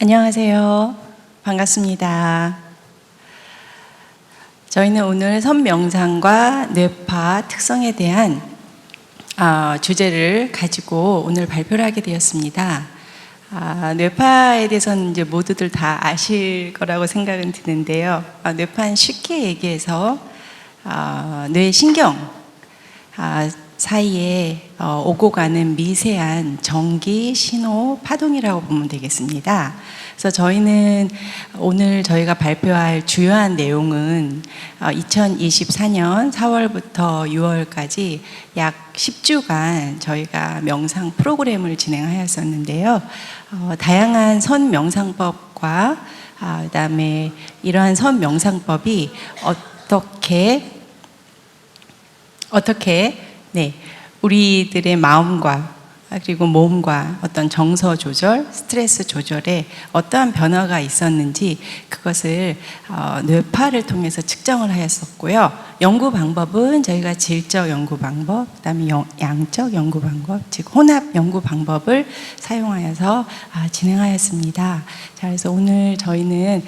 안녕하세요. 반갑습니다. 저희는 오늘 선명상과 뇌파 특성에 대한 주제를 가지고 오늘 발표를 하게 되었습니다. 뇌파에 대해서는 이제 모두들 다 아실 거라고 생각은 드는데요. 뇌파는 쉽게 얘기해서 뇌신경 사이에 오고 가는 미세한 전기, 신호, 파동이라고 보면 되겠습니다. 그래서 저희는 오늘 저희가 발표할 주요한 내용은 2024년 4월부터 6월까지 약 10주간 저희가 명상 프로그램을 진행하였었는데요. 다양한 선 명상법과 그다음에 이러한 선 명상법이 어떻게 우리들의 마음과 그리고 몸과 어떤 정서 조절, 스트레스 조절에 어떠한 변화가 있었는지 그것을 뇌파를 통해서 측정을 하였었고요. 연구 방법은 저희가 질적 연구 방법, 그다음에 양적 연구 방법, 즉 혼합 연구 방법을 사용하여서 진행하였습니다. 자, 그래서 오늘 저희는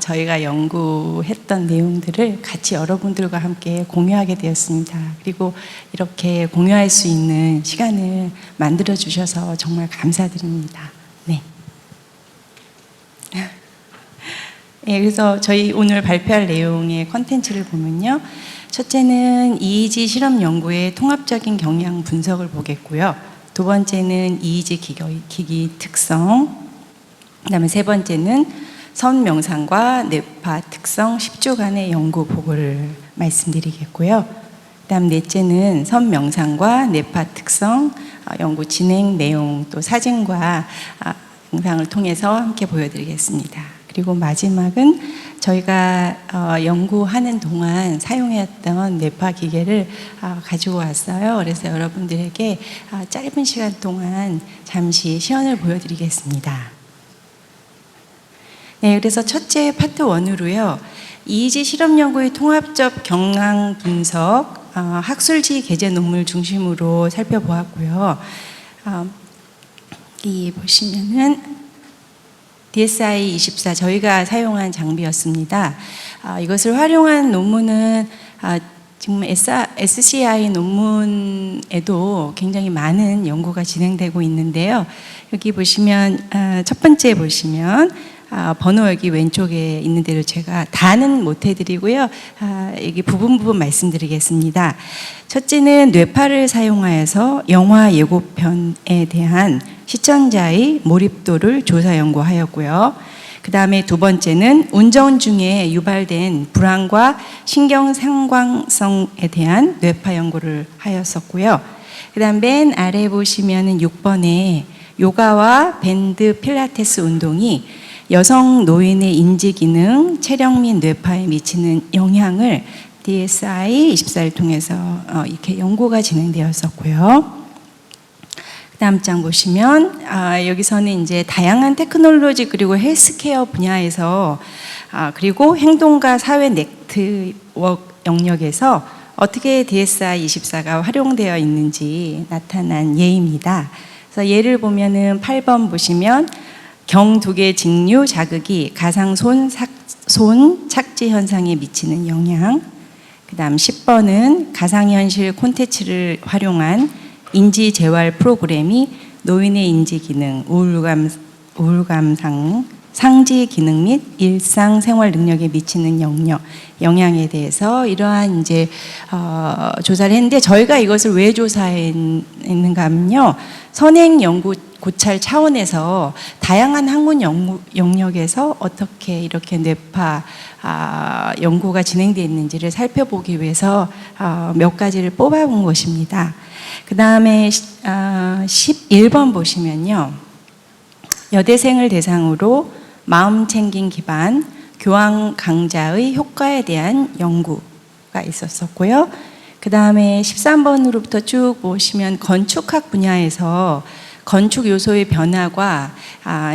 저희가 연구했던 내용들을 같이 여러분들과 함께 공유하게 되었습니다. 그리고 이렇게 공유할 수 있는 시간을 만들어 주셔서 정말 감사드립니다. 네. 그래서 저희 오늘 발표할 내용의 컨텐츠를 보면요. 첫째는 EEG 실험 연구의 통합적인 경향 분석을 보겠고요. 두 번째는 EEG 기기 특성, 그다음에 세 번째는 선명상과 뇌파 특성 10주간의 연구 보고를 말씀드리겠고요. 그다음 넷째는 선명상과 뇌파 특성 연구 진행 내용, 또 사진과 영상을 통해서 함께 보여드리겠습니다. 그리고 마지막은 저희가 연구하는 동안 사용했던 뇌파 기계를 가지고 왔어요. 그래서 여러분들에게 짧은 시간 동안 잠시 시연을 보여드리겠습니다. 네, 그래서 첫째 파트 1으로요. EEG 실험 연구의 통합적 경향 분석, 학술지 게재 논문 중심으로 살펴보았고요. 여기 보시면은 DSI-24 저희가 사용한 장비였습니다. 이것을 활용한 논문은 지금 SCI 논문에도 굉장히 많은 연구가 진행되고 있는데요. 여기 보시면 첫 번째 보시면 번호 여기 왼쪽에 있는 대로 제가 다는 못 해드리고요. 여기 부분 말씀드리겠습니다. 첫째는 뇌파를 사용하여서 영화 예고편에 대한 시청자의 몰입도를 조사 연구하였고요. 그 다음에 두 번째는 운전 중에 유발된 불안과 신경 상광성에 대한 뇌파 연구를 하였었고요. 그 다음 맨 아래 보시면은 6번에 요가와 밴드 필라테스 운동이 여성 노인의 인지 기능, 체력 및 뇌파에 미치는 영향을 DSI-24를 통해서 이렇게 연구가 진행되었었고요. 그 다음 장 보시면 여기서는 이제 다양한 테크놀로지 그리고 헬스케어 분야에서 그리고 행동과 사회 네트워크 영역에서 어떻게 DSI-24가 활용되어 있는지 나타난 예입니다. 그래서 예를 보면은 8번 보시면 경두개 직류 자극이 가상 손 착지 현상에 미치는 영향. 그 다음 10번은 가상현실 콘텐츠를 활용한 인지 재활 프로그램이 노인의 인지 기능, 우울감상, 상지 기능 및 일상 생활 능력에 미치는 영향에 대해서 이러한 이제 조사를 했는데 저희가 이것을 왜 조사했는가 하면요. 선행 연구 고찰 차원에서 다양한 학문 영역에서 어떻게 이렇게 뇌파 연구가 진행되어 있는지를 살펴보기 위해서 몇 가지를 뽑아본 것입니다. 그 다음에 11번 보시면요. 여대생을 대상으로 마음 챙김 기반 교황 강좌의 효과에 대한 연구가 있었었고요. 그 다음에 13번으로부터 쭉 보시면 건축학 분야에서 건축 요소의 변화가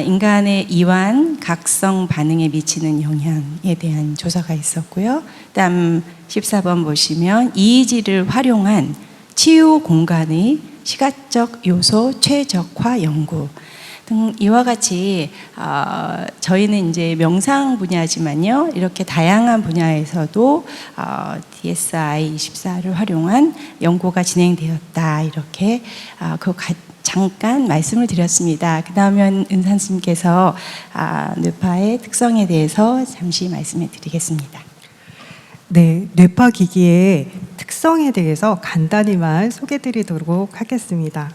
인간의 이완, 각성 반응에 미치는 영향에 대한 조사가 있었고요. 다음 14번 보시면 EEG를 활용한 치유 공간의 시각적 요소 최적화 연구, 이와 같이 저희는 이제 명상 분야지만요, 이렇게 다양한 분야에서도 DSI-24를 활용한 연구가 진행되었다, 이렇게 잠깐 말씀을 드렸습니다. 그 다음엔 은산 스님께서 뇌파의 특성에 대해서 잠시 말씀을 드리겠습니다. 네, 뇌파 기기의 특성에 대해서 간단히만 소개드리도록 하겠습니다.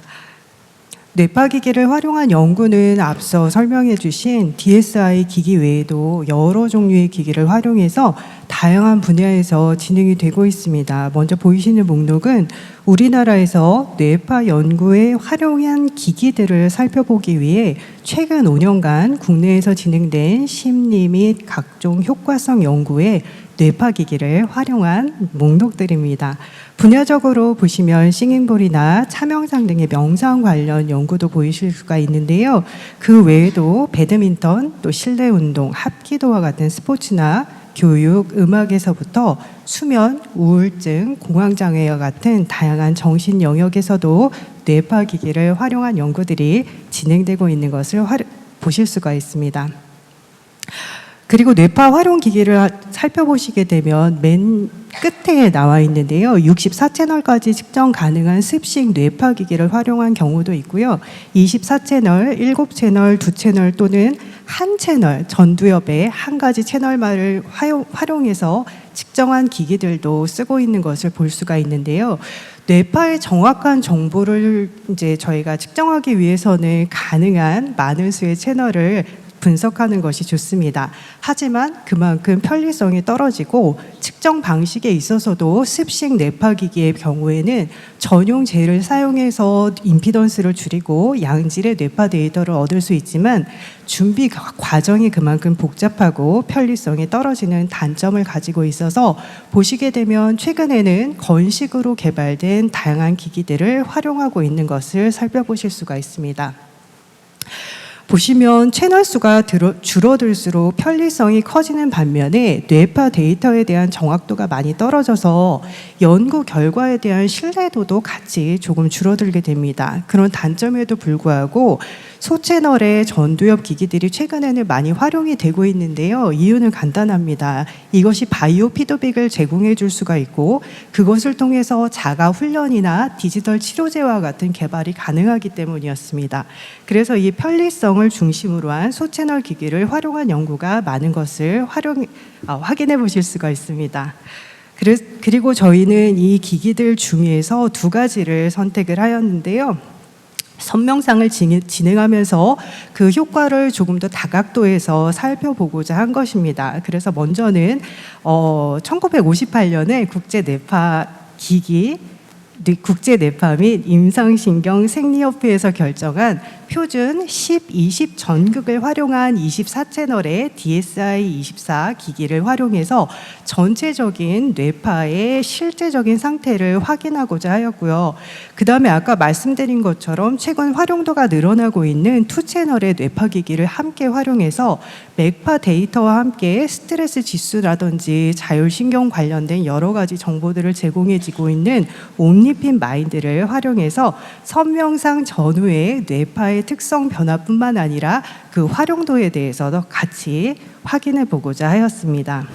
뇌파 기기를 활용한 연구는 앞서 설명해 주신 DSI 기기 외에도 여러 종류의 기기를 활용해서 다양한 분야에서 진행이 되고 있습니다. 먼저 보이시는 목록은 우리나라에서 뇌파 연구에 활용한 기기들을 살펴보기 위해 최근 5년간 국내에서 진행된 심리 및 각종 효과성 연구에 뇌파 기기를 활용한 목록들입니다. 분야적으로 보시면 싱잉볼이나 차명상 등의 명상 관련 연구도 보이실 수가 있는데요. 그 외에도 배드민턴, 또 실내 운동, 합기도와 같은 스포츠나 교육, 음악에서부터 수면, 우울증, 공황장애와 같은 다양한 정신 영역에서도 뇌파 기기를 활용한 연구들이 진행되고 있는 것을 보실 수가 있습니다. 그리고 뇌파 활용 기기를 살펴보시게 되면 맨 끝에 나와 있는데요. 64채널까지 측정 가능한 습식 뇌파 기기를 활용한 경우도 있고요. 24채널, 7채널, 2채널 또는 한 채널, 전두엽의 한 가지 채널만을 활용해서 측정한 기기들도 쓰고 있는 것을 볼 수가 있는데요. 뇌파의 정확한 정보를 이제 저희가 측정하기 위해서는 가능한 많은 수의 채널을 분석하는 것이 좋습니다. 하지만 그만큼 편리성이 떨어지고 측정 방식에 있어서도 습식 뇌파 기기의 경우에는 전용 젤을 사용해서 임피던스를 줄이고 양질의 뇌파 데이터를 얻을 수 있지만 준비 과정이 그만큼 복잡하고 편리성이 떨어지는 단점을 가지고 있어서 보시게 되면 최근에는 건식으로 개발된 다양한 기기들을 활용하고 있는 것을 살펴보실 수가 있습니다. 보시면 채널 수가 줄어들수록 편리성이 커지는 반면에 뇌파 데이터에 대한 정확도가 많이 떨어져서 연구 결과에 대한 신뢰도도 같이 조금 줄어들게 됩니다. 그런 단점에도 불구하고 소채널의 전두엽 기기들이 최근에는 많이 활용이 되고 있는데요. 이유는 간단합니다. 이것이 바이오 피드백을 제공해 줄 수가 있고 그것을 통해서 자가 훈련이나 디지털 치료제와 같은 개발이 가능하기 때문이었습니다. 그래서 이 편리성을 중심으로 한 소채널 기기를 활용한 연구가 많은 것을 확인해 보실 수가 있습니다. 그리고 저희는 이 기기들 중에서 두 가지를 선택을 하였는데요. 선명상을 진행하면서 그 효과를 조금 더 다각도에서 살펴보고자 한 것입니다. 그래서 먼저는 1958년에 국제 뇌파 및 임상신경 생리협회에서 결정한 표준 10, 20 전극을 활용한 24채널의 DSI-24 기기를 활용해서 전체적인 뇌파의 실제적인 상태를 확인하고자 하였고요. 그 다음에 아까 말씀드린 것처럼 최근 활용도가 늘어나고 있는 2채널의 뇌파 기기를 함께 활용해서 맥파 데이터와 함께 스트레스 지수라든지 자율신경 관련된 여러 가지 정보들을 제공해주고 있는 옴니핀 마인드를 활용해서 선명상 전후의 뇌파의 특성 변화뿐만 아니라 그 활용도에 대해서도 같이 확인해 보고자 하였습니다.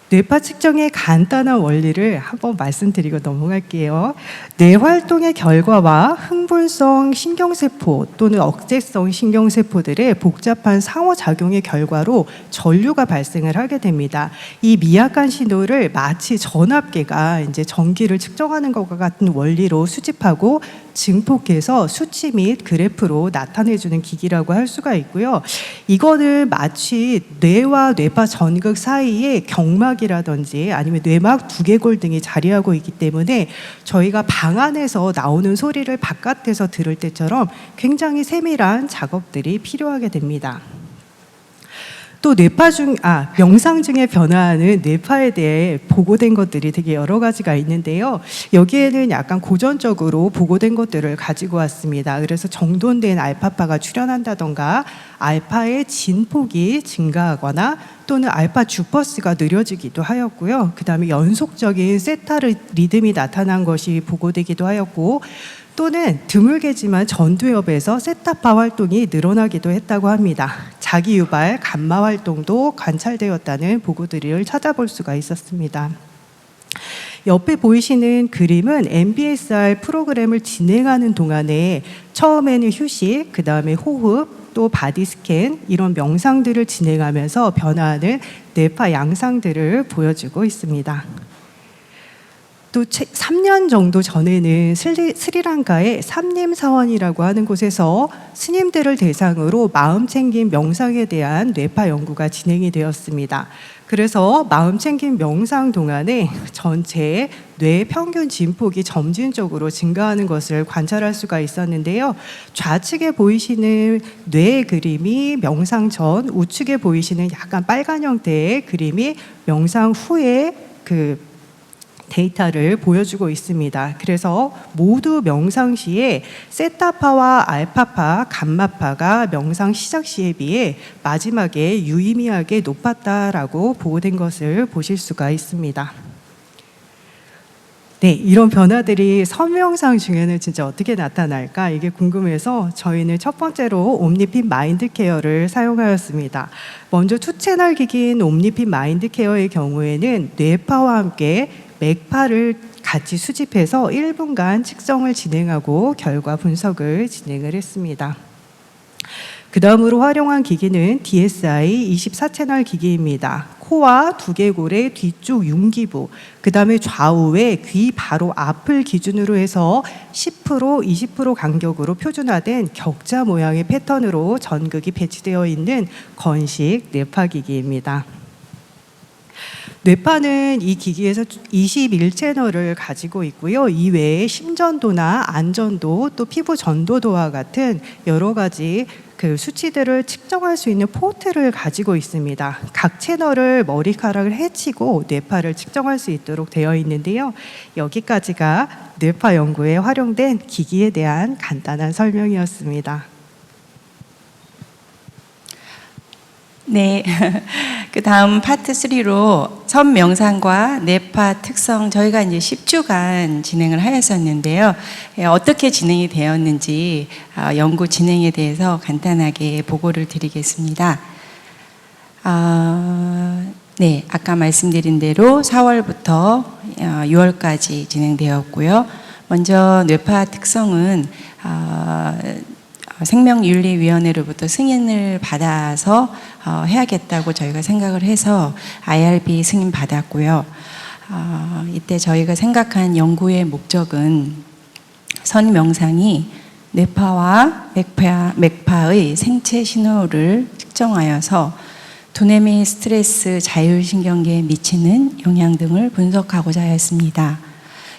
뇌파 측정의 간단한 원리를 한번 말씀드리고 넘어갈게요. 뇌활동의 결과와 흥분성 신경세포 또는 억제성 신경세포들의 복잡한 상호작용의 결과로 전류가 발생을 하게 됩니다. 이 미약한 신호를 마치 전압계가 이제 전기를 측정하는 것과 같은 원리로 수집하고 증폭해서 수치 및 그래프로 나타내주는 기기라고 할 수가 있고요. 이거는 마치 뇌와 뇌파 전극 사이에 경막이라든지 아니면 뇌막 두개골 등이 자리하고 있기 때문에 저희가 방 안에서 나오는 소리를 바깥에서 들을 때처럼 굉장히 세밀한 작업들이 필요하게 됩니다. 또 명상 중에 변화하는 뇌파에 대해 보고된 것들이 되게 여러 가지가 있는데요. 여기에는 약간 고전적으로 보고된 것들을 가지고 왔습니다. 그래서 정돈된 알파파가 출현한다던가 알파의 진폭이 증가하거나 또는 알파 주퍼스가 느려지기도 하였고요. 그 다음에 연속적인 세타 리듬이 나타난 것이 보고되기도 하였고 또는 드물게지만 전두엽에서 세타파 활동이 늘어나기도 했다고 합니다. 자기 유발 감마 활동도 관찰되었다는 보고들을 찾아볼 수가 있었습니다. 옆에 보이시는 그림은 MBSR 프로그램을 진행하는 동안에 처음에는 휴식, 그 다음에 호흡, 또 바디 스캔 이런 명상들을 진행하면서 변화하는 뇌파 양상들을 보여주고 있습니다. 또 3년 정도 전에는 스리랑카의 삼림사원이라고 하는 곳에서 스님들을 대상으로 마음챙김 명상에 대한 뇌파 연구가 진행이 되었습니다. 그래서 마음챙김 명상 동안에 전체 뇌 평균 진폭이 점진적으로 증가하는 것을 관찰할 수가 있었는데요. 좌측에 보이시는 뇌의 그림이 명상 전, 우측에 보이시는 약간 빨간 형태의 그림이 명상 후에 그 데이터를 보여주고 있습니다. 그래서 모두 명상 시에 세타파와 알파파, 감마파가 명상 시작 시에 비해 마지막에 유의미하게 높았다라고 보고된 것을 보실 수가 있습니다. 네, 이런 변화들이 선명상 중에는 진짜 어떻게 나타날까 이게 궁금해서 저희는 첫 번째로 옴니핏 마인드 케어를 사용하였습니다. 먼저 투채널 기기인 옴니핏 마인드 케어의 경우에는 뇌파와 함께 맥파를 같이 수집해서 1분간 측정을 진행하고 결과 분석을 진행을 했습니다. 그 다음으로 활용한 기기는 DSI 24채널 기기입니다. 코와 두개골의 뒤쪽 융기부, 그 다음에 좌우에 귀 바로 앞을 기준으로 해서 10%, 20% 간격으로 표준화된 격자 모양의 패턴으로 전극이 배치되어 있는 건식 뇌파 기기입니다. 뇌파는 이 기기에서 21채널을 가지고 있고요. 이외에 심전도나 안전도, 또 피부 전도도와 같은 여러 가지 그 수치들을 측정할 수 있는 포트를 가지고 있습니다. 각 채널을 머리카락을 헤치고 뇌파를 측정할 수 있도록 되어 있는데요. 여기까지가 뇌파 연구에 활용된 기기에 대한 간단한 설명이었습니다. 네, 그 다음 파트 3로 선 명상과 뇌파 특성 저희가 이제 10주간 진행을 하였었는데요. 어떻게 진행이 되었는지 연구 진행에 대해서 간단하게 보고를 드리겠습니다. 네, 아까 말씀드린 대로 4월부터 6월까지 진행되었고요. 먼저 뇌파 특성은 생명윤리위원회로부터 승인을 받아서 해야겠다고 저희가 생각을 해서 IRB 승인 받았고요. 이때 저희가 생각한 연구의 목적은 선 명상이 뇌파와 맥파의 생체 신호를 측정하여서 두뇌 및 스트레스 자율신경계에 미치는 영향 등을 분석하고자 하였습니다.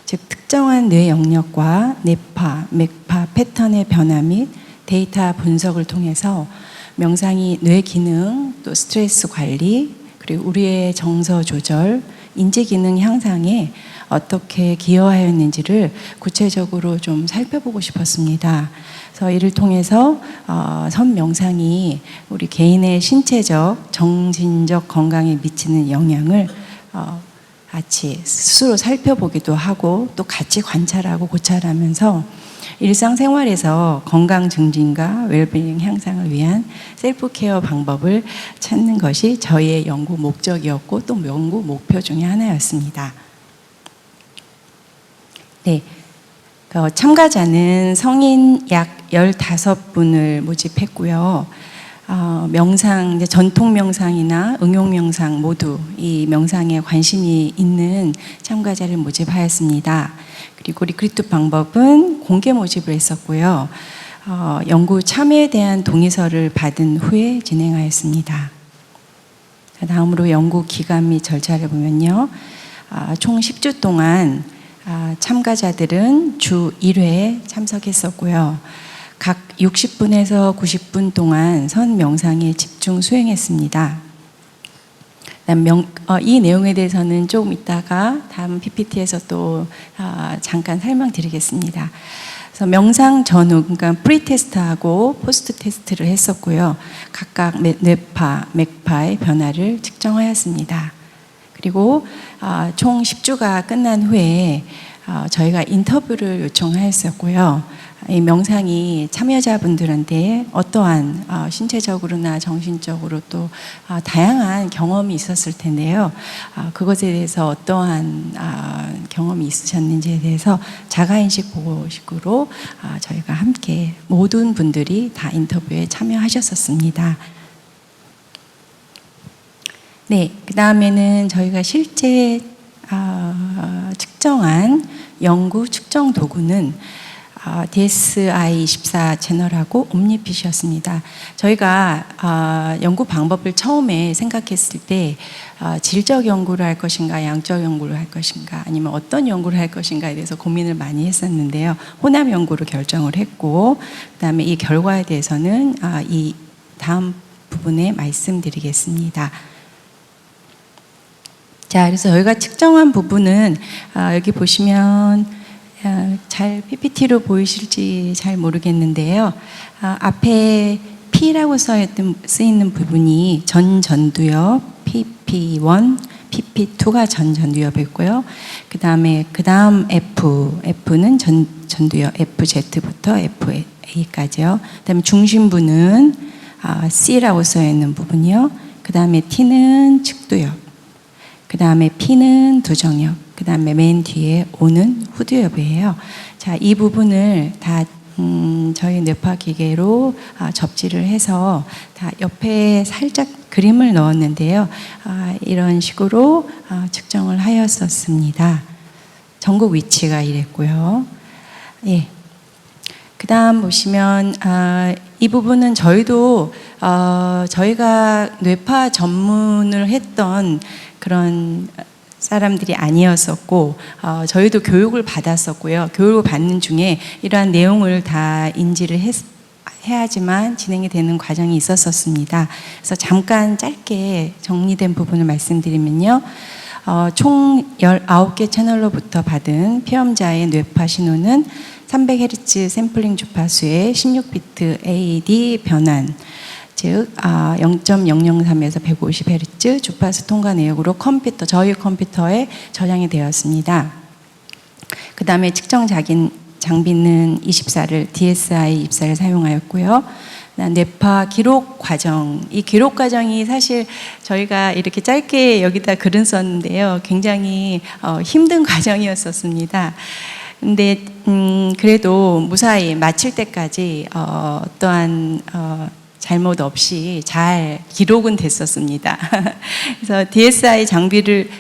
즉 특정한 뇌 영역과 뇌파, 맥파 패턴의 변화 및 데이터 분석을 통해서 명상이 뇌 기능, 또 스트레스 관리, 그리고 우리의 정서 조절, 인지 기능 향상에 어떻게 기여하였는지를 구체적으로 좀 살펴보고 싶었습니다. 그래서 이를 통해서 선 명상이 우리 개인의 신체적, 정신적 건강에 미치는 영향을 같이 스스로 살펴보기도 하고 또 같이 관찰하고 고찰하면서 일상생활에서 건강 증진과 웰빙 향상을 위한 셀프케어 방법을 찾는 것이 저희의 연구 목적이었고 또 연구 목표 중에 하나였습니다. 네, 참가자는 성인 약 15분을 모집했고요. 명상, 이제 전통 명상이나 응용 명상 모두 이 명상에 관심이 있는 참가자를 모집하였습니다. 그리고 리크루트 방법은 공개 모집을 했었고요. 연구 참여에 대한 동의서를 받은 후에 진행하였습니다. 다음으로 연구 기간 및 절차를 보면요. 총 10주 동안 참가자들은 주 1회 참석했었고요. 각 60분에서 90분 동안 선 명상에 집중 수행했습니다. 이 내용에 대해서는 조금 이따가 다음 PPT에서 또 잠깐 설명드리겠습니다. 그래서 명상 전후, 그러니까 프리 테스트하고 포스트 테스트를 했었고요. 각각 뇌파, 맥파의 변화를 측정하였습니다. 그리고 총 10주가 끝난 후에 저희가 인터뷰를 요청하였었고요. 이 명상이 참여자분들한테 어떠한 신체적으로나 정신적으로 또 다양한 경험이 있었을 텐데요. 그것에 대해서 어떠한 경험이 있으셨는지에 대해서 자가인식 보고식으로 저희가 함께 모든 분들이 다 인터뷰에 참여하셨었습니다. 네, 그 다음에는 저희가 실제 측정한 연구 측정 도구는 DSI-24 채널하고 옴니핏이었습니다. 저희가 연구 방법을 처음에 생각했을 때 질적 연구를 할 것인가 양적 연구를 할 것인가 아니면 어떤 연구를 할 것인가에 대해서 고민을 많이 했었는데요. 혼합 연구로 결정을 했고 그다음에 이 결과에 대해서는 이 다음 부분에 말씀드리겠습니다. 자, 그래서 저희가 측정한 부분은 여기 보시면 잘 PPT로 보이실지 잘 모르겠는데요. 앞에 P라고 쓰이는 부분이 전두엽 PP1, PP2가 전두엽이고요. 그 다음 F는 전두엽 FZ부터 FA까지요. 그 다음에 중심부는 C라고 써있는 부분이요. 그 다음에 T는 측두엽. 그 다음에 P는 두정엽. 그 다음에 맨 뒤에 O는 후두엽이에요. 자, 이 부분을 다 저희 뇌파 기계로 접지를 해서 다 옆에 살짝 그림을 넣었는데요. 이런 식으로 측정을 하였었습니다. 전국 위치가 이랬고요. 예. 그 다음 보시면 이 부분은 저희도 저희가 뇌파 전문을 했던 그런 사람들이 아니었었고 저희도 교육을 받았었고요. 교육을 받는 중에 이러한 내용을 다 인지를 해야지만 진행이 되는 과정이 있었습니다. 그래서 잠깐 짧게 정리된 부분을 말씀드리면요. 총 19개 채널로부터 받은 피험자의 뇌파 신호는 300Hz 샘플링 주파수의 16비트 AD 변환, 즉 0.003에서 150Hz 주파수 통과 내역으로 저희 컴퓨터에 저장이 되었습니다. 그 다음에 측정 장비는 24를 DSI-24를 사용하였고요. 뇌파 기록 과정, 이 기록 과정이 사실 저희가 이렇게 짧게 여기다 글은 썼는데요. 굉장히 힘든 과정이었었습니다. 근데 그래도 무사히 마칠 때까지 어떠한 잘못 없이 잘 기록은 됐었습니다. 그래서 DSI 장비를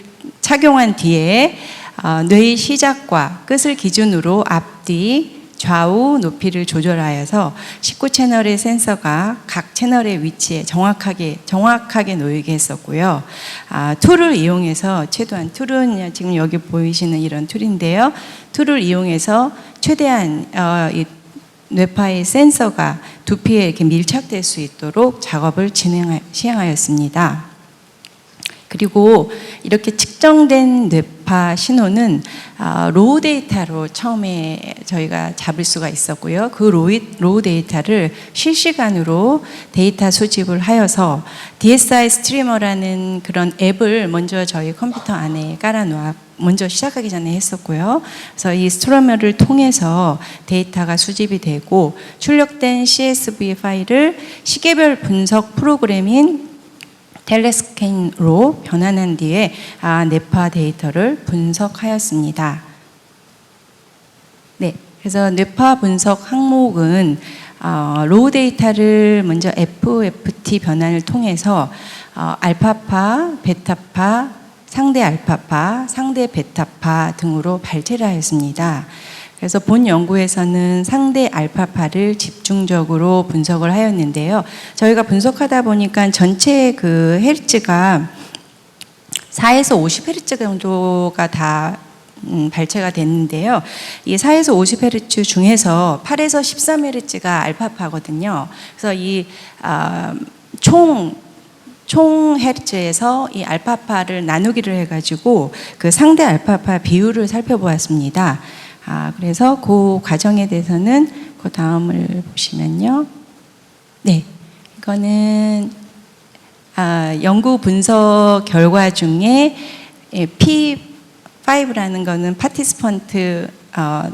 착용한 뒤에 뇌의 시작과 끝을 기준으로 앞뒤, 좌우 높이를 조절하여서 19채널의 센서가 각 채널의 위치에 정확하게 놓이게 했었고요. 툴을 이용해서 최대한 툴은 지금 여기 보이시는 이런 툴인데요. 툴을 이용해서 최대한 이 뇌파의 센서가 두피에 이렇게 밀착될 수 있도록 작업을 시행하였습니다. 그리고 이렇게 측정된 뇌파 신호는 로우 데이터로 처음에 저희가 잡을 수가 있었고요. 그 로우 데이터를 실시간으로 데이터 수집을 하여서 DSI 스트리머라는 그런 앱을 먼저 저희 컴퓨터 안에 먼저 시작하기 전에 했었고요. 그래서 이 스트리머를 통해서 데이터가 수집이 되고 출력된 CSV 파일을 시계별 분석 프로그램인 텔레스캔으로 변환한 뒤에 뇌파 데이터를 분석하였습니다. 네, 그래서 뇌파 분석 항목은 로우 데이터를 먼저 FFT 변환을 통해서 알파파, 베타파, 상대 알파파, 상대 베타파 등으로 발제를 하였습니다. 그래서 본 연구에서는 상대 알파파를 집중적으로 분석을 하였는데요. 저희가 분석하다 보니까 전체 그 헤르츠가 4에서 50Hz 정도가 다 발췌가 됐는데요. 이 4에서 50Hz 중에서 8에서 13Hz가 알파파거든요. 그래서 이 총 헤르츠에서 이 알파파를 나누기를 해가지고 그 상대 알파파 비율을 살펴보았습니다. 그래서 그 과정에 대해서는 그 다음을 보시면요. 네, 이거는 연구 분석 결과 중에 P5 5라는 거는 파티스펀트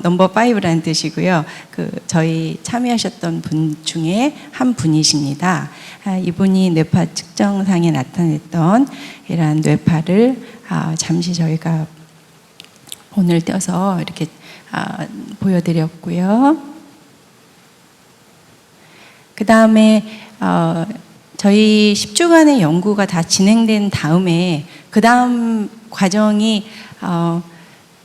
넘버 5라는 뜻이고요. 저희 참여하셨던 분 중에 한 분이십니다. 이분이 뇌파 측정상에 나타냈던 이러한 뇌파를 잠시 저희가 오늘 떼어서 이렇게 보여드렸고요. 그 다음에 저희 10주간의 연구가 다 진행된 다음에 그 다음 과정이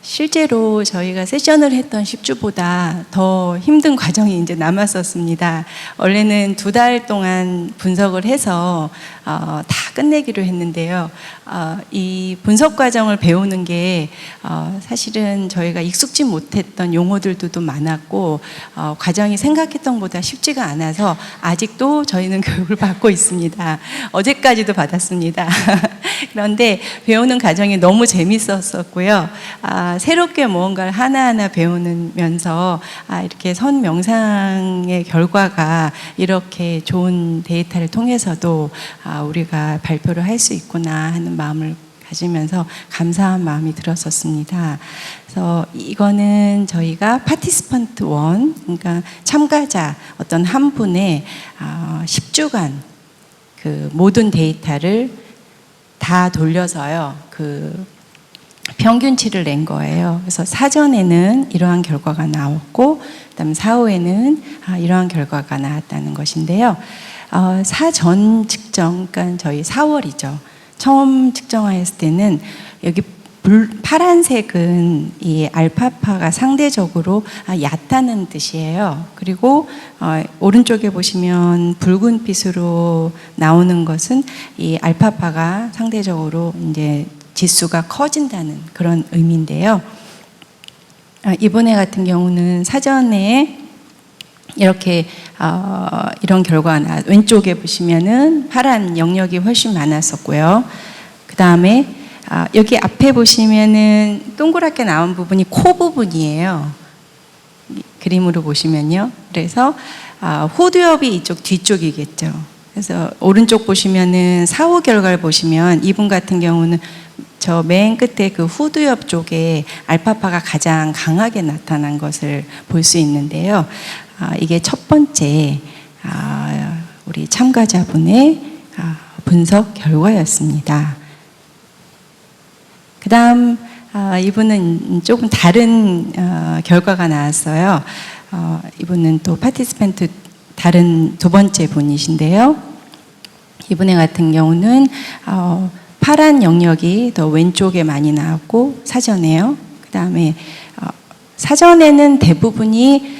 실제로 저희가 세션을 했던 10주보다 더 힘든 과정이 이제 남았었습니다. 원래는 2달 동안 분석을 해서 다 끝내기로 했는데요. 이 분석 과정을 배우는 게 사실은 저희가 익숙지 못했던 용어들도 많았고 과정이 생각했던 것보다 쉽지가 않아서 아직도 저희는 교육을 받고 있습니다. 어제까지도 받았습니다. 그런데 배우는 과정이 너무 재밌었었고요. 새롭게 무언가를 하나하나 배우면서 이렇게 선명상의 결과가 이렇게 좋은 데이터를 통해서도 우리가 발표를 할 수 있구나 하는 마음을 가지면서 감사한 마음이 들었었습니다. 그래서 이거는 저희가 파티스펀트 1, 그러니까 참가자 어떤 한 분의 10주간 그 모든 데이터를 다 돌려서요. 평균치를 낸 거예요. 그래서 사전에는 이러한 결과가 나왔고, 그다음 사후에는 이러한 결과가 나왔다는 것인데요. 사전 측정, 그러니까 저희 4월이죠. 처음 측정했을 때는 여기 파란색은 이 알파파가 상대적으로 얕다는 뜻이에요. 그리고 오른쪽에 보시면 붉은빛으로 나오는 것은 이 알파파가 상대적으로 이제 지수가 커진다는 그런 의미인데요. 이번에 같은 경우는 사전에 이렇게 이런 결과가 왼쪽에 보시면은 파란 영역이 훨씬 많았었고요. 그 다음에 여기 앞에 보시면은 동그랗게 나온 부분이 코 부분이에요. 그림으로 보시면요. 그래서 후두엽이 이쪽 뒤쪽이겠죠. 그래서 오른쪽 보시면은 사후 결과를 보시면 이분 같은 경우는 저 맨 끝에 그 후두엽 쪽에 알파파가 가장 강하게 나타난 것을 볼 수 있는데요. 이게 첫 번째 우리 참가자분의 분석 결과였습니다. 그 다음 이분은 조금 다른 결과가 나왔어요. 이분은 또 파티스펜트 다른 두 번째 분이신데요. 이분의 같은 경우는 파란 영역이 더 왼쪽에 많이 나왔고 사전에요. 그 다음에 사전에는 대부분이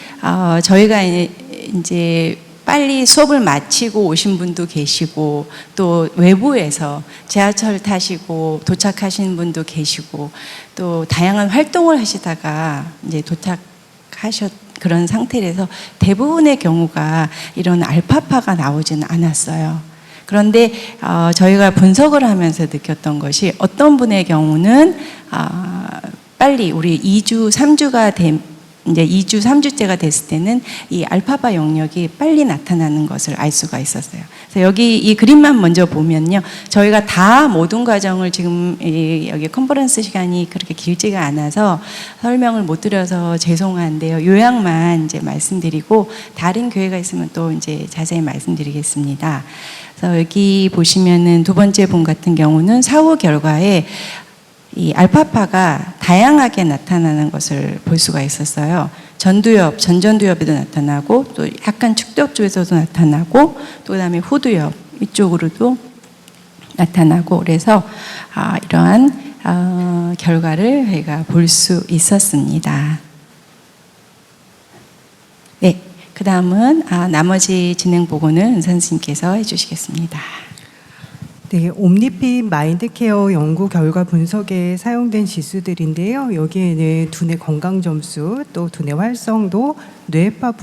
저희가 이제 빨리 수업을 마치고 오신 분도 계시고 또 외부에서 지하철 타시고 도착하신 분도 계시고 또 다양한 활동을 하시다가 이제 도착하셨 그런 상태라서 대부분의 경우가 이런 알파파가 나오지는 않았어요. 그런데 저희가 분석을 하면서 느꼈던 것이 어떤 분의 경우는 빨리 우리 2주, 3주가 이제 2주, 3주째가 됐을 때는 이 알파파 영역이 빨리 나타나는 것을 알 수가 있었어요. 그래서 여기 이 그림만 먼저 보면요. 저희가 다 모든 과정을 지금 여기 컨퍼런스 시간이 그렇게 길지가 않아서 설명을 못 드려서 죄송한데요. 요약만 이제 말씀드리고 다른 교회가 있으면 또 이제 자세히 말씀드리겠습니다. 그래서 여기 보시면은 두 번째 분 같은 경우는 사후 결과에 이 알파파가 다양하게 나타나는 것을 볼 수가 있었어요. 전두엽, 전전두엽에도 나타나고 또 약간 측두엽 쪽에서도 나타나고 또 그다음에 후두엽 이쪽으로도 나타나고 그래서 이러한 결과를 저희가 볼 수 있었습니다. 네, 그 다음은 나머지 진행 보고는 은선 선생님께서 해주시겠습니다. 네, 옴니핏 마인드케어 연구 결과 분석에 사용된 지수들인데요. 여기에는 두뇌 건강 점수, 또 두뇌 활성도, 뇌파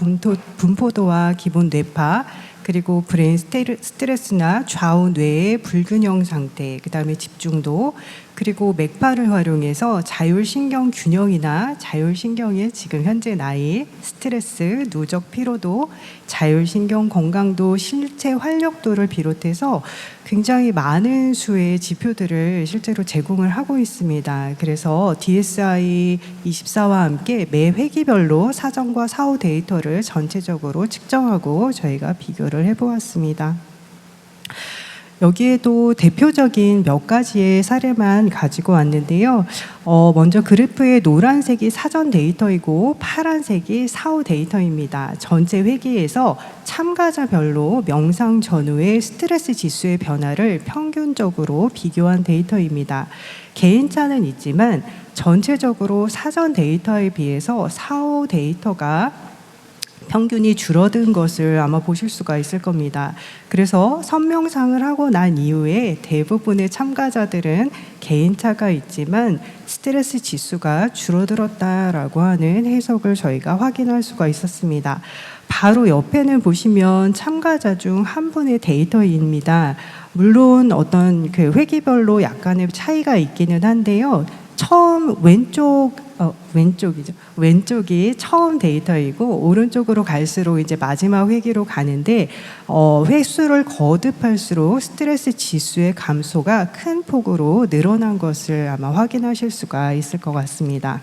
분포도와 기본 뇌파, 그리고 브레인 스트레스나 좌우 뇌의 불균형 상태, 그다음에 집중도, 그리고 맥파를 활용해서 자율신경 균형이나 자율신경의 지금 현재 나이, 스트레스, 누적 피로도, 자율신경 건강도, 실체 활력도를 비롯해서 굉장히 많은 수의 지표들을 실제로 제공을 하고 있습니다. 그래서 DSI-24와 함께 매 회기별로 사전과 사후 데이터를 전체적으로 측정하고 저희가 비교를 해보았습니다. 여기에도 대표적인 몇 가지의 사례만 가지고 왔는데요. 먼저 그래프의 노란색이 사전 데이터이고 파란색이 사후 데이터입니다. 전체 회기에서 참가자별로 명상 전후의 스트레스 지수의 변화를 평균적으로 비교한 데이터입니다. 개인차는 있지만 전체적으로 사전 데이터에 비해서 사후 데이터가 평균이 줄어든 것을 아마 보실 수가 있을 겁니다. 그래서 선명상을 하고 난 이후에 대부분의 참가자들은 개인차가 있지만 스트레스 지수가 줄어들었다라고 하는 해석을 저희가 확인할 수가 있었습니다. 바로 옆에는 보시면 참가자 중 한 분의 데이터입니다. 물론 어떤 그 회기별로 약간의 차이가 있기는 한데요. 처음 왼쪽이 처음 데이터이고 오른쪽으로 갈수록 이제 마지막 회기로 가는데 횟수를 거듭할수록 스트레스 지수의 감소가 큰 폭으로 늘어난 것을 아마 확인하실 수가 있을 것 같습니다.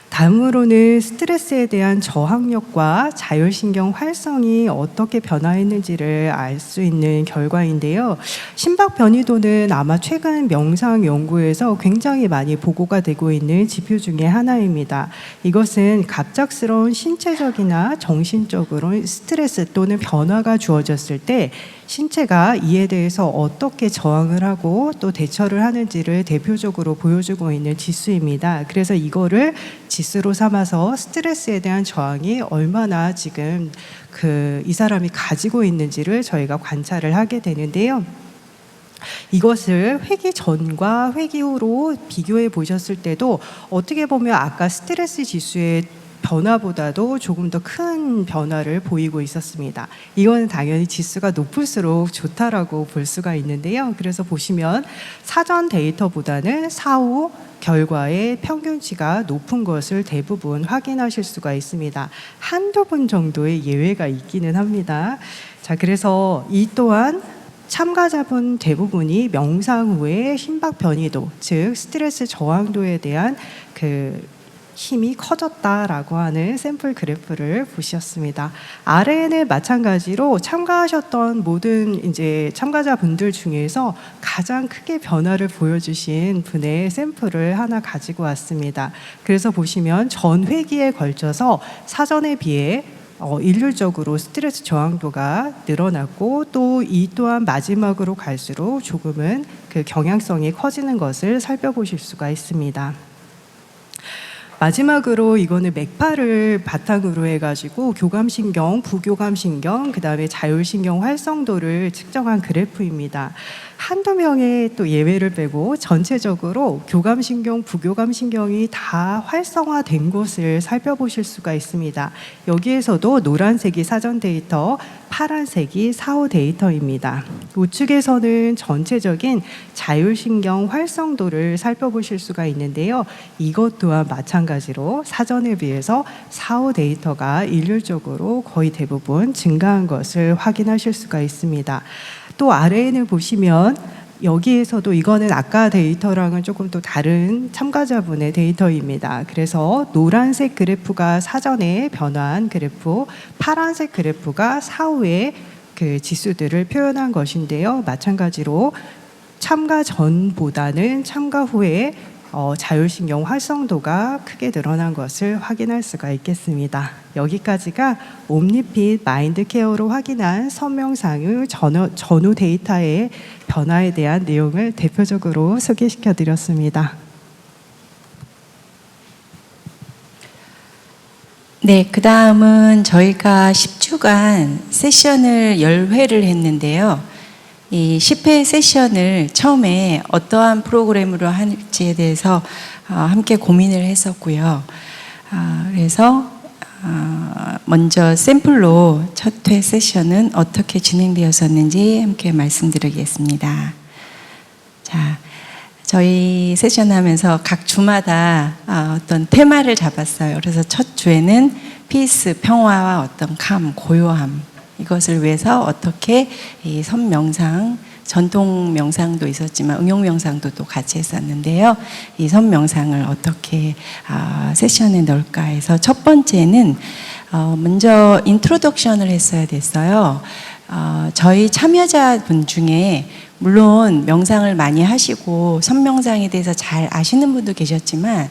다음으로는 스트레스에 대한 저항력과 자율신경 활성이 어떻게 변화했는지를 알 수 있는 결과인데요. 심박 변이도는 아마 최근 명상 연구에서 굉장히 많이 보고가 되고 있는 지표 중에 하나입니다. 이것은 갑작스러운 신체적이나 정신적으로 스트레스 또는 변화가 주어졌을 때 신체가 이에 대해서 어떻게 저항을 하고 또 대처를 하는지를 대표적으로 보여주고 있는 지수입니다. 그래서 이거를 지수로 삼아서 스트레스에 대한 저항이 얼마나 지금 이 사람이 가지고 있는지를 저희가 관찰을 하게 되는데요. 이것을 회기 전과 회기 후로 비교해 보셨을 때도 어떻게 보면 아까 스트레스 지수의 변화보다도 조금 더 큰 변화를 보이고 있었습니다. 이건 당연히 지수가 높을수록 좋다라고 볼 수가 있는데요. 그래서 보시면 사전 데이터보다는 사후 결과의 평균치가 높은 것을 대부분 확인하실 수가 있습니다. 한두 분 정도의 예외가 있기는 합니다. 자, 그래서 이 또한 참가자분 대부분이 명상 후에 심박 변이도, 즉 스트레스 저항도에 대한 힘이 커졌다라고 하는 샘플 그래프를 보셨습니다. 아래에는 마찬가지로 참가하셨던 모든 이제 참가자분들 중에서 가장 크게 변화를 보여주신 분의 샘플을 하나 가지고 왔습니다. 그래서 보시면 전 회기에 걸쳐서 사전에 비해 일률적으로 스트레스 저항도가 늘어났고 또 이 또한 마지막으로 갈수록 조금은 그 경향성이 커지는 것을 살펴보실 수가 있습니다. 마지막으로 이거는 맥파를 바탕으로 해가지고 교감신경, 부교감신경, 그 다음에 자율신경 활성도를 측정한 그래프입니다. 한두 명의 또 예외를 빼고 전체적으로 교감신경, 부교감신경이 다 활성화된 것을 살펴보실 수가 있습니다. 여기에서도 노란색이 사전 데이터, 파란색이 사후 데이터입니다. 우측에서는 전체적인 자율신경 활성도를 살펴보실 수가 있는데요. 이것 또한 마찬가지로 사전에 비해서 사후 데이터가 일률적으로 거의 대부분 증가한 것을 확인하실 수가 있습니다. 또 아래에는 보시면 여기에서도 이거는 아까 데이터랑은 조금 또 다른 참가자분의 데이터입니다. 그래서 노란색 그래프가 사전에 변화한 그래프, 파란색 그래프가 사후의 그 지수들을 표현한 것인데요. 마찬가지로 참가 전보다는 참가 후에 자율신경 활성도가 크게 늘어난 것을 확인할 수가 있겠습니다. 여기까지가 옴니핏 마인드케어로 확인한 선명상의 전후 데이터의 변화에 대한 내용을 대표적으로 소개시켜 드렸습니다. 네, 그 다음은 저희가 10주간 세션을 10회를 했는데요. 이 10회 세션을 처음에 어떠한 프로그램으로 할지에 대해서 함께 고민을 했었고요. 그래서 먼저 샘플로 첫 회 세션은 어떻게 진행되었었는지 함께 말씀드리겠습니다. 자, 저희 세션 하면서 각 주마다 어떤 테마를 잡았어요. 그래서 첫 주에는 피스, 평화와 어떤 캄, 고요함, 이것을 위해서 어떻게 이 선명상, 전통 명상도 있었지만 응용 명상도 또 같이 했었는데요. 이 선명상을 어떻게 세션에 넣을까 해서 첫 번째는 먼저 인트로덕션을 했어야 됐어요. 저희 참여자분 중에 물론 명상을 많이 하시고 선명상에 대해서 잘 아시는 분도 계셨지만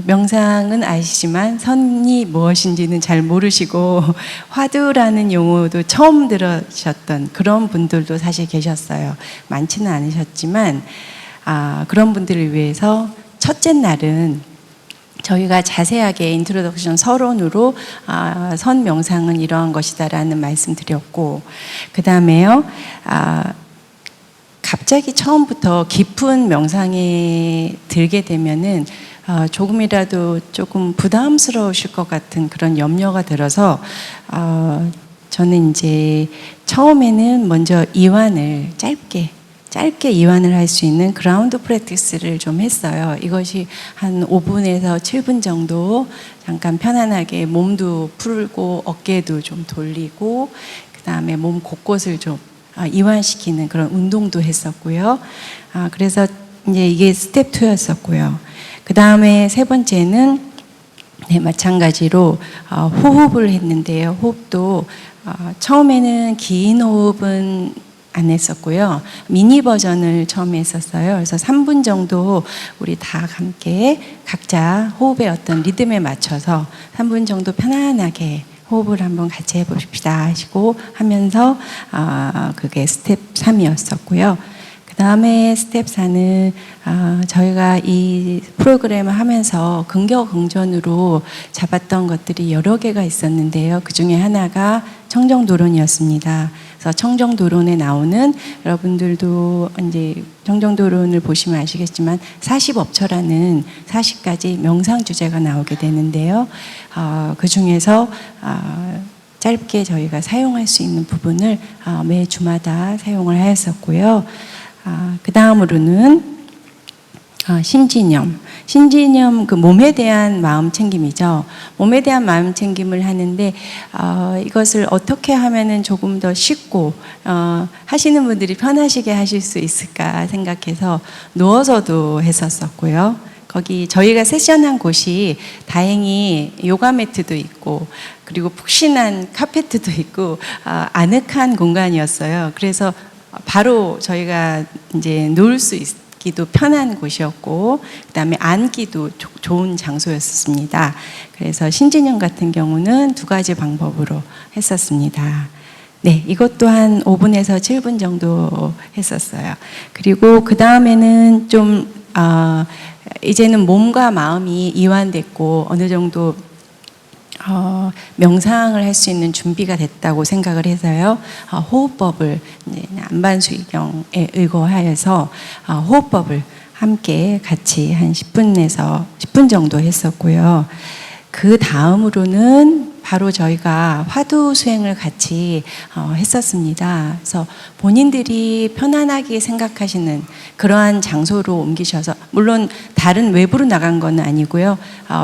명상은 아시지만 선이 무엇인지는 잘 모르시고 화두라는 용어도 처음 들으셨던 그런 분들도 사실 계셨어요. 많지는 않으셨지만 그런 분들을 위해서 첫째 날은 저희가 자세하게 인트로덕션 서론으로 선 명상은 이러한 것이다라는 말씀 드렸고, 그 다음에요 갑자기 처음부터 깊은 명상에 들게 되면은 조금이라도 조금 부담스러우실 것 같은 그런 염려가 들어서 저는 이제 처음에는 먼저 이완을 짧게 이완을 할 수 있는 그라운드 프랙티스를 좀 했어요. 이것이 한 5분에서 7분 정도 잠깐 편안하게 몸도 풀고 어깨도 좀 돌리고 그 다음에 몸 곳곳을 좀 이완시키는 그런 운동도 했었고요. 그래서 이제 이게 스텝 2였었고요. 그 다음에 세 번째는 마찬가지로 호흡을 했는데요. 호흡도 처음에는 긴 호흡은 안 했었고요. 미니 버전을 처음에 했었어요. 그래서 3분 정도 우리 다 함께 각자 호흡의 어떤 리듬에 맞춰서 3분 정도 편안하게 호흡을 한번 같이 해봅시다 하시고 하면서 그게 스텝 3이었었고요. 그 다음에 스텝 4는 저희가 이 프로그램을 하면서 긍격긍전으로 잡았던 것들이 여러 개가 있었는데요. 그 중에 하나가 청정도론이었습니다. 그래서 청정도론에 나오는 여러분들도 이제 청정도론을 보시면 아시겠지만 40업처라는 40가지 명상 주제가 나오게 되는데요. 그 중에서 짧게 저희가 사용할 수 있는 부분을 매 주마다 사용을 하였었고요. 그 다음으로는 신진염 그 몸에 대한 마음 챙김이죠. 몸에 대한 마음 챙김을 하는데 이것을 어떻게 하면은 조금 더 쉽고 하시는 분들이 편하시게 하실 수 있을까 생각해서 누워서도 했었었고요. 거기 저희가 세션한 곳이 다행히 요가 매트도 있고 그리고 푹신한 카페트도 있고 아늑한 공간이었어요. 그래서 바로 저희가 이제 놓을 수 있기도 편한 곳이었고 그다음에 앉기도 좋은 장소였습니다. 그래서 신진영 같은 경우는 2가지 방법으로 했었습니다. 네, 이것도 한 5분에서 7분 정도 했었어요. 그리고 그 다음에는 좀 이제는 몸과 마음이 이완됐고 어느 정도 명상을 할 수 있는 준비가 됐다고 생각을 해서요. 호흡법을 안반수경에 의거하여서 호흡법을 함께 같이 한 10분 정도 했었고요. 그 다음으로는 바로 저희가 화두 수행을 같이 했었습니다. 그래서 본인들이 편안하게 생각하시는 그러한 장소로 옮기셔서 물론 다른 외부로 나간 건 아니고요.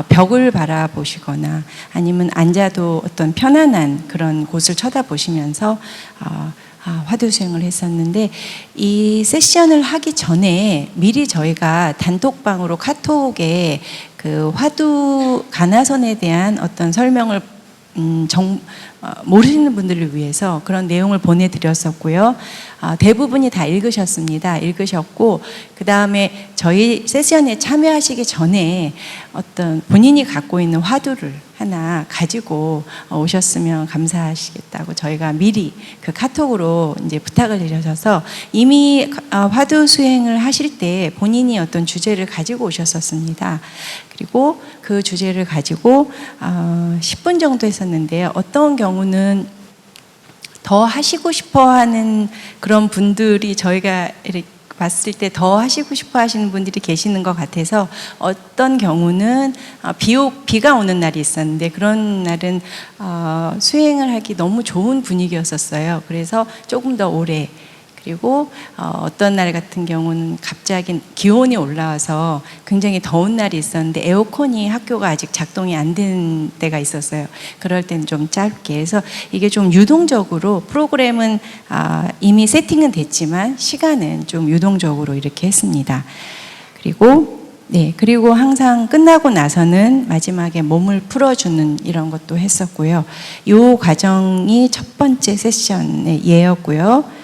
벽을 바라보시거나 아니면 앉아도 어떤 편안한 그런 곳을 쳐다보시면서 화두 수행을 했었는데 이 세션을 하기 전에 미리 저희가 단톡방으로 카톡에 그 화두 가나선에 대한 어떤 설명을 모르시는 분들을 위해서 그런 내용을 보내드렸었고요. 대부분이 다 읽으셨습니다. 읽으셨고 그 다음에 저희 세션에 참여하시기 전에 어떤 본인이 갖고 있는 화두를 하나 가지고 오셨으면 감사하시겠다고 저희가 미리 그 카톡으로 이제 부탁을 드려서 이미 화두 수행을 하실 때 본인이 어떤 주제를 가지고 오셨었습니다. 그리고 그 주제를 가지고 10분 정도 했었는데요. 어떤 경우는 더 하시고 싶어 하는 그런 분들이 저희가 이렇게 봤을 때 더 하시고 싶어 하시는 분들이 계시는 것 같아서 어떤 경우는 비가 오는 날이 있었는데 그런 날은 수행을 하기 너무 좋은 분위기였었어요. 그래서 조금 더 오래 그리고 어떤 날 같은 경우는 갑자기 기온이 올라와서 굉장히 더운 날이 있었는데 에어컨이 학교가 아직 작동이 안 된 때가 있었어요. 그럴 땐 좀 짧게 해서 이게 좀 유동적으로 프로그램은 이미 세팅은 됐지만 시간은 좀 유동적으로 이렇게 했습니다. 그리고 항상 끝나고 나서는 마지막에 몸을 풀어주는 이런 것도 했었고요. 이 과정이 첫 번째 세션의 예였고요.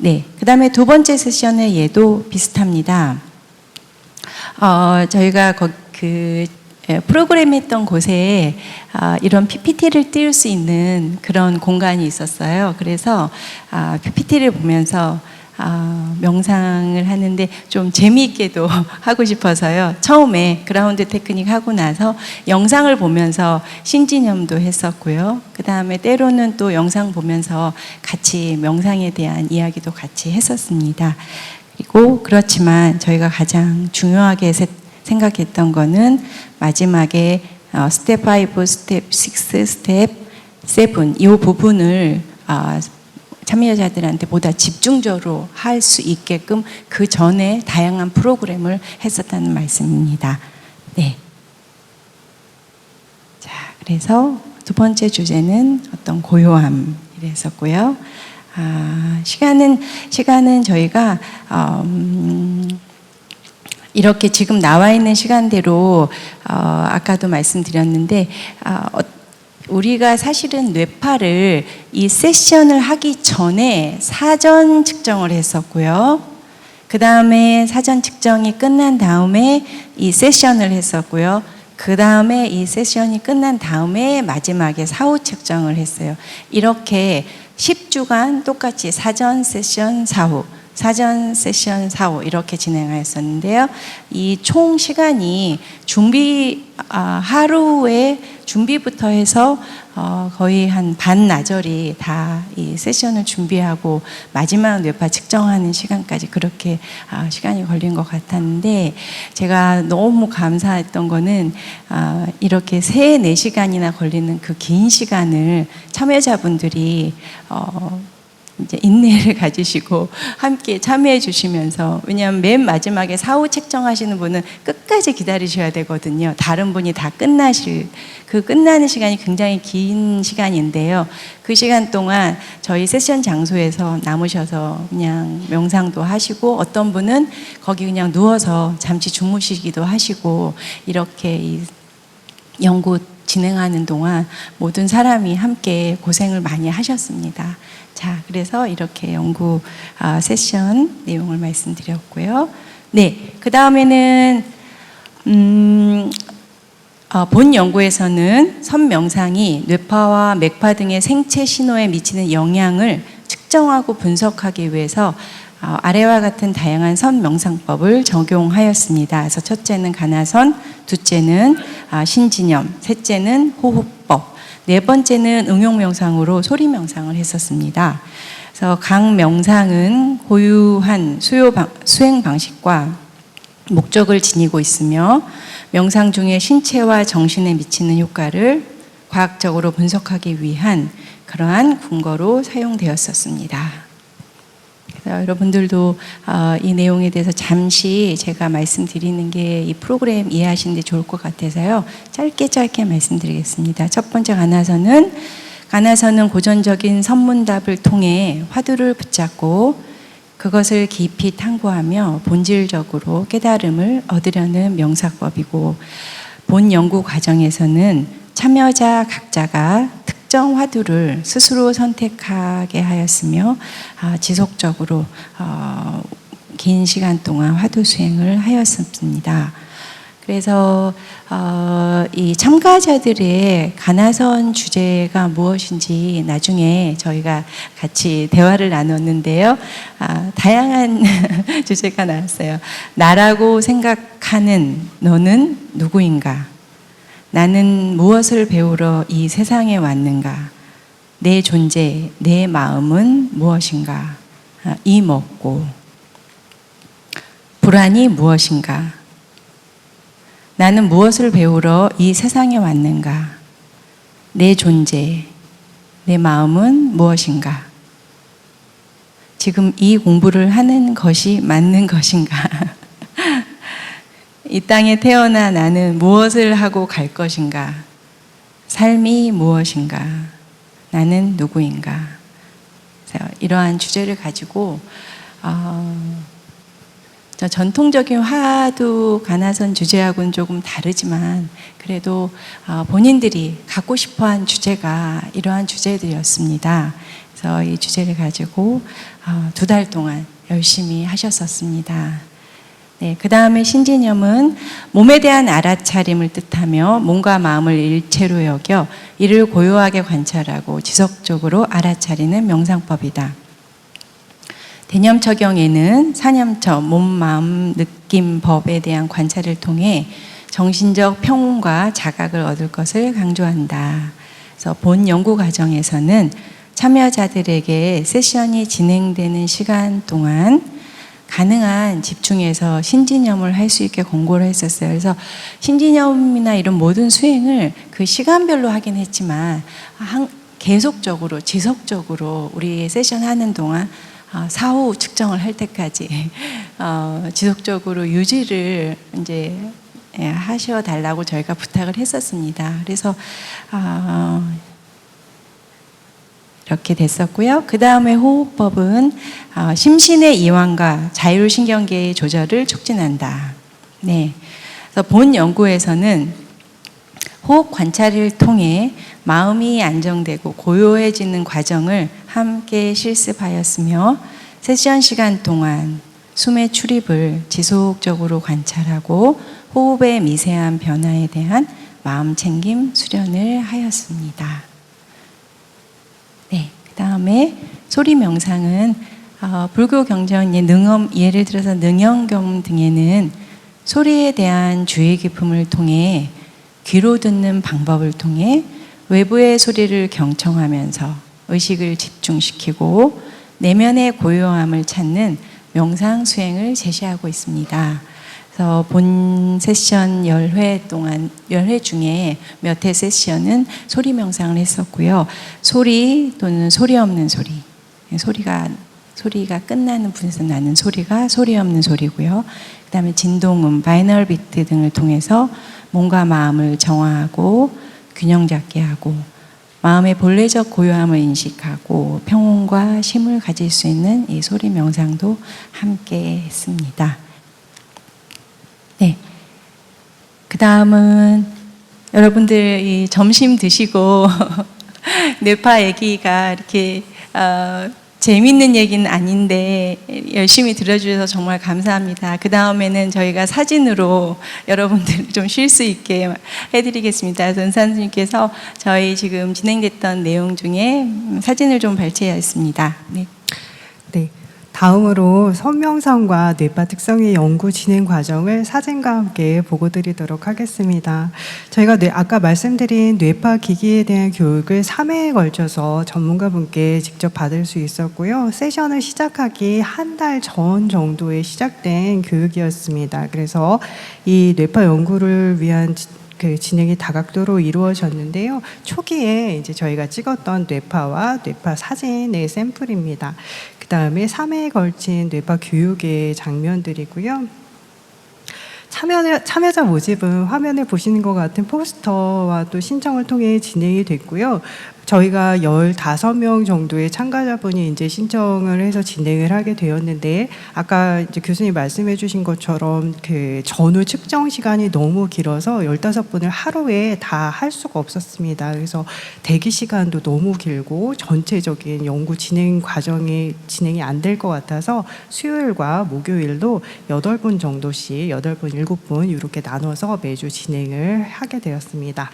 그 다음에 두 번째 세션의 예도 비슷합니다. 저희가 프로그램 했던 곳에 이런 PPT를 띄울 수 있는 그런 공간이 있었어요. 그래서 PPT를 보면서 명상을 하는데 좀 재미있게도 하고 싶어서요. 처음에 그라운드 테크닉 하고 나서 영상을 보면서 신진염도 했었고요. 그 다음에 때로는 또 영상 보면서 같이 명상에 대한 이야기도 같이 했었습니다. 그리고 그렇지만 저희가 가장 중요하게 생각했던 거는 마지막에 스텝 5, 스텝 6, 스텝 7 이 부분을 참여자들한테 보다 집중적으로 할 수 있게끔 그 전에 다양한 프로그램을 했었다는 말씀입니다. 자, 그래서 두 번째 주제는 어떤 고요함이랬었고요. 시간은 저희가 이렇게 지금 나와 있는 시간대로 아까도 말씀드렸는데 우리가 사실은 뇌파를 이 세션을 하기 전에 사전 측정을 했었고요. 그 다음에 사전 측정이 끝난 다음에 이 세션을 했었고요. 그 다음에 이 세션이 끝난 다음에 마지막에 사후 측정을 했어요. 이렇게 10주간 똑같이 사전 세션 사후, 사전 세션 사후 이렇게 진행하였었는데요. 이 총 시간이 하루에 준비부터 해서 거의 한 반나절이 다 이 세션을 준비하고 마지막 뇌파 측정하는 시간까지 그렇게 시간이 걸린 것 같았는데 제가 너무 감사했던 거는 이렇게 3-4시간이나 걸리는 그 긴 시간을 참여자분들이 이제 인내를 가지시고 함께 참여해 주시면서, 왜냐하면 맨 마지막에 사후 책정하시는 분은 끝까지 기다리셔야 되거든요. 다른 분이 다 끝나는 시간이 굉장히 긴 시간인데요. 그 시간 동안 저희 세션 장소에서 남으셔서 그냥 명상도 하시고, 어떤 분은 거기 그냥 누워서 잠시 주무시기도 하시고, 이렇게 이 연구 진행하는 동안 모든 사람이 함께 고생을 많이 하셨습니다. 자, 그래서 이렇게 연구 세션 내용을 말씀드렸고요. 그 다음에는 본 연구에서는 선명상이 뇌파와 맥파 등의 생체 신호에 미치는 영향을 측정하고 분석하기 위해서 아래와 같은 다양한 선명상법을 적용하였습니다. 그래서 첫째는 가나선, 둘째는 신진염, 셋째는 호흡법, 네 번째는 응용명상으로 소리명상을 했었습니다. 그래서 각 명상은 고유한 수행 방식과 목적을 지니고 있으며 명상 중에 신체와 정신에 미치는 효과를 과학적으로 분석하기 위한 그러한 근거로 사용되었었습니다. 여러분들도 이 내용에 대해서 잠시 제가 말씀드리는 게 이 프로그램 이해하시는 데 좋을 것 같아서요. 짧게 말씀드리겠습니다. 첫 번째 가나선은 고전적인 선문답을 통해 화두를 붙잡고 그것을 깊이 탐구하며 본질적으로 깨달음을 얻으려는 명사법이고, 본 연구 과정에서는 참여자 각자가 특정 화두를 스스로 선택하게 하였으며 지속적으로 긴 시간 동안 화두 수행을 하였습니다. 그래서 이 참가자들의 가나선 주제가 무엇인지 나중에 저희가 같이 대화를 나눴는데요. 다양한 주제가 나왔어요. 나라고 생각하는 너는 누구인가? 나는 무엇을 배우러 이 세상에 왔는가? 내 존재, 내 마음은 무엇인가? 이먹고. 불안이 무엇인가? 나는 무엇을 배우러 이 세상에 왔는가? 내 존재, 내 마음은 무엇인가? 지금 이 공부를 하는 것이 맞는 것인가? 이 땅에 태어나 나는 무엇을 하고 갈 것인가? 삶이 무엇인가? 나는 누구인가? 그래서 이러한 주제를 가지고 저 전통적인 화두 가나선 주제하고는 조금 다르지만 그래도 본인들이 갖고 싶어한 주제가 이러한 주제들이었습니다. 그래서 이 주제를 가지고 2달 동안 열심히 하셨었습니다. 네, 그 다음에 신진염은 몸에 대한 알아차림을 뜻하며 몸과 마음을 일체로 여겨 이를 고요하게 관찰하고 지속적으로 알아차리는 명상법이다. 대념처경에는 사념처, 몸, 마음, 느낌, 법에 대한 관찰을 통해 정신적 평온과 자각을 얻을 것을 강조한다. 그래서 본 연구 과정에서는 참여자들에게 세션이 진행되는 시간 동안 가능한 집중해서 신진염을 할 수 있게 권고를 했었어요. 그래서 신진염이나 이런 모든 수행을 그 시간별로 하긴 했지만 계속적으로 지속적으로 우리 세션 하는 동안 사후 측정을 할 때까지 지속적으로 유지를 이제 하셔달라고 저희가 부탁을 했었습니다. 그래서 이렇게 됐었고요. 그 다음에 호흡법은 심신의 이완과 자율신경계의 조절을 촉진한다. 네. 그래서 본 연구에서는 호흡 관찰을 통해 마음이 안정되고 고요해지는 과정을 함께 실습하였으며 세션 시간 동안 숨의 출입을 지속적으로 관찰하고 호흡의 미세한 변화에 대한 마음 챙김 수련을 하였습니다. 네, 그 다음에 소리 명상은 불교 경전 예를 들어서 능영경 등에는 소리에 대한 주의 깊음을 통해 귀로 듣는 방법을 통해 외부의 소리를 경청하면서 의식을 집중시키고 내면의 고요함을 찾는 명상 수행을 제시하고 있습니다. 그래서 본 세션 10회 중에 몇 회 세션은 소리 명상을 했었고요. 소리 또는 소리 없는 소리. 소리가 끝나는 분에서 나는 소리가 소리 없는 소리고요. 그 다음에 진동음, 바이널 비트 등을 통해서 몸과 마음을 정화하고 균형 잡게 하고 마음의 본래적 고요함을 인식하고 평온과 쉼을 가질 수 있는 이 소리 명상도 함께 했습니다. 네. 그 다음은 여러분들 이 점심 드시고 뇌파 얘기가 이렇게 재밌는 얘기는 아닌데 열심히 들어주셔서 정말 감사합니다. 그 다음에는 저희가 사진으로 여러분들 좀 쉴 수 있게 해드리겠습니다. 은사님께서 저희 지금 진행됐던 내용 중에 사진을 좀 발췌하였습니다. 네. 네. 다음으로 선명성과 뇌파 특성의 연구 진행 과정을 사진과 함께 보고 드리도록 하겠습니다. 저희가 아까 말씀드린 뇌파 기기에 대한 교육을 3회에 걸쳐서 전문가분께 직접 받을 수 있었고요. 세션을 시작하기 한 달 전 정도에 시작된 교육이었습니다. 그래서 이 뇌파 연구를 위한 그 진행이 다각도로 이루어졌는데요. 초기에 이제 저희가 찍었던 뇌파와 뇌파 사진의 샘플입니다. 그 다음에 3회에 걸친 뇌파 교육의 장면들이고요. 참여자 모집은 화면에 보시는 것 같은 포스터와 또 신청을 통해 진행이 됐고요. 저희가 15명 정도의 참가자분이 이제 신청을 해서 진행을 하게 되었는데, 아까 이제 교수님 말씀해 주신 것처럼 그 전후 측정 시간이 너무 길어서 15분을 하루에 다 할 수가 없었습니다. 그래서 대기 시간도 너무 길고 전체적인 연구 진행 과정이 진행이 안 될 것 같아서 수요일과 목요일도 8분 정도씩 8분, 7분 이렇게 나눠서 매주 진행을 하게 되었습니다.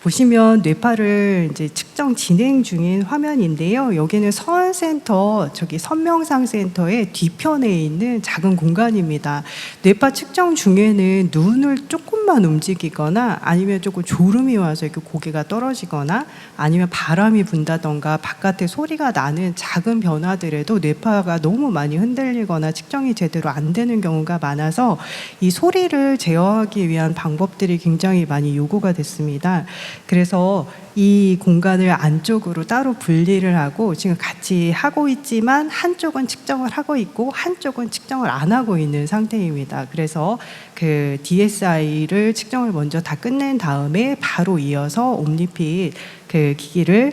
보시면 뇌파를 이제 측정 진행 중인 화면인데요. 여기는 서안센터, 저기 선명상센터의 뒤편에 있는 작은 공간입니다. 뇌파 측정 중에는 눈을 조금만 움직이거나 아니면 조금 졸음이 와서 이렇게 고개가 떨어지거나 아니면 바람이 분다던가 바깥에 소리가 나는 작은 변화들에도 뇌파가 너무 많이 흔들리거나 측정이 제대로 안 되는 경우가 많아서 이 소리를 제어하기 위한 방법들이 굉장히 많이 요구가 됐습니다. 그래서 이 공간을 안쪽으로 따로 분리를 하고 지금 같이 하고 있지만 한쪽은 측정을 하고 있고 한쪽은 측정을 안 하고 있는 상태입니다. 그래서 그 DSI를 측정을 먼저 다 끝낸 다음에 바로 이어서 옴니핏 그 기기를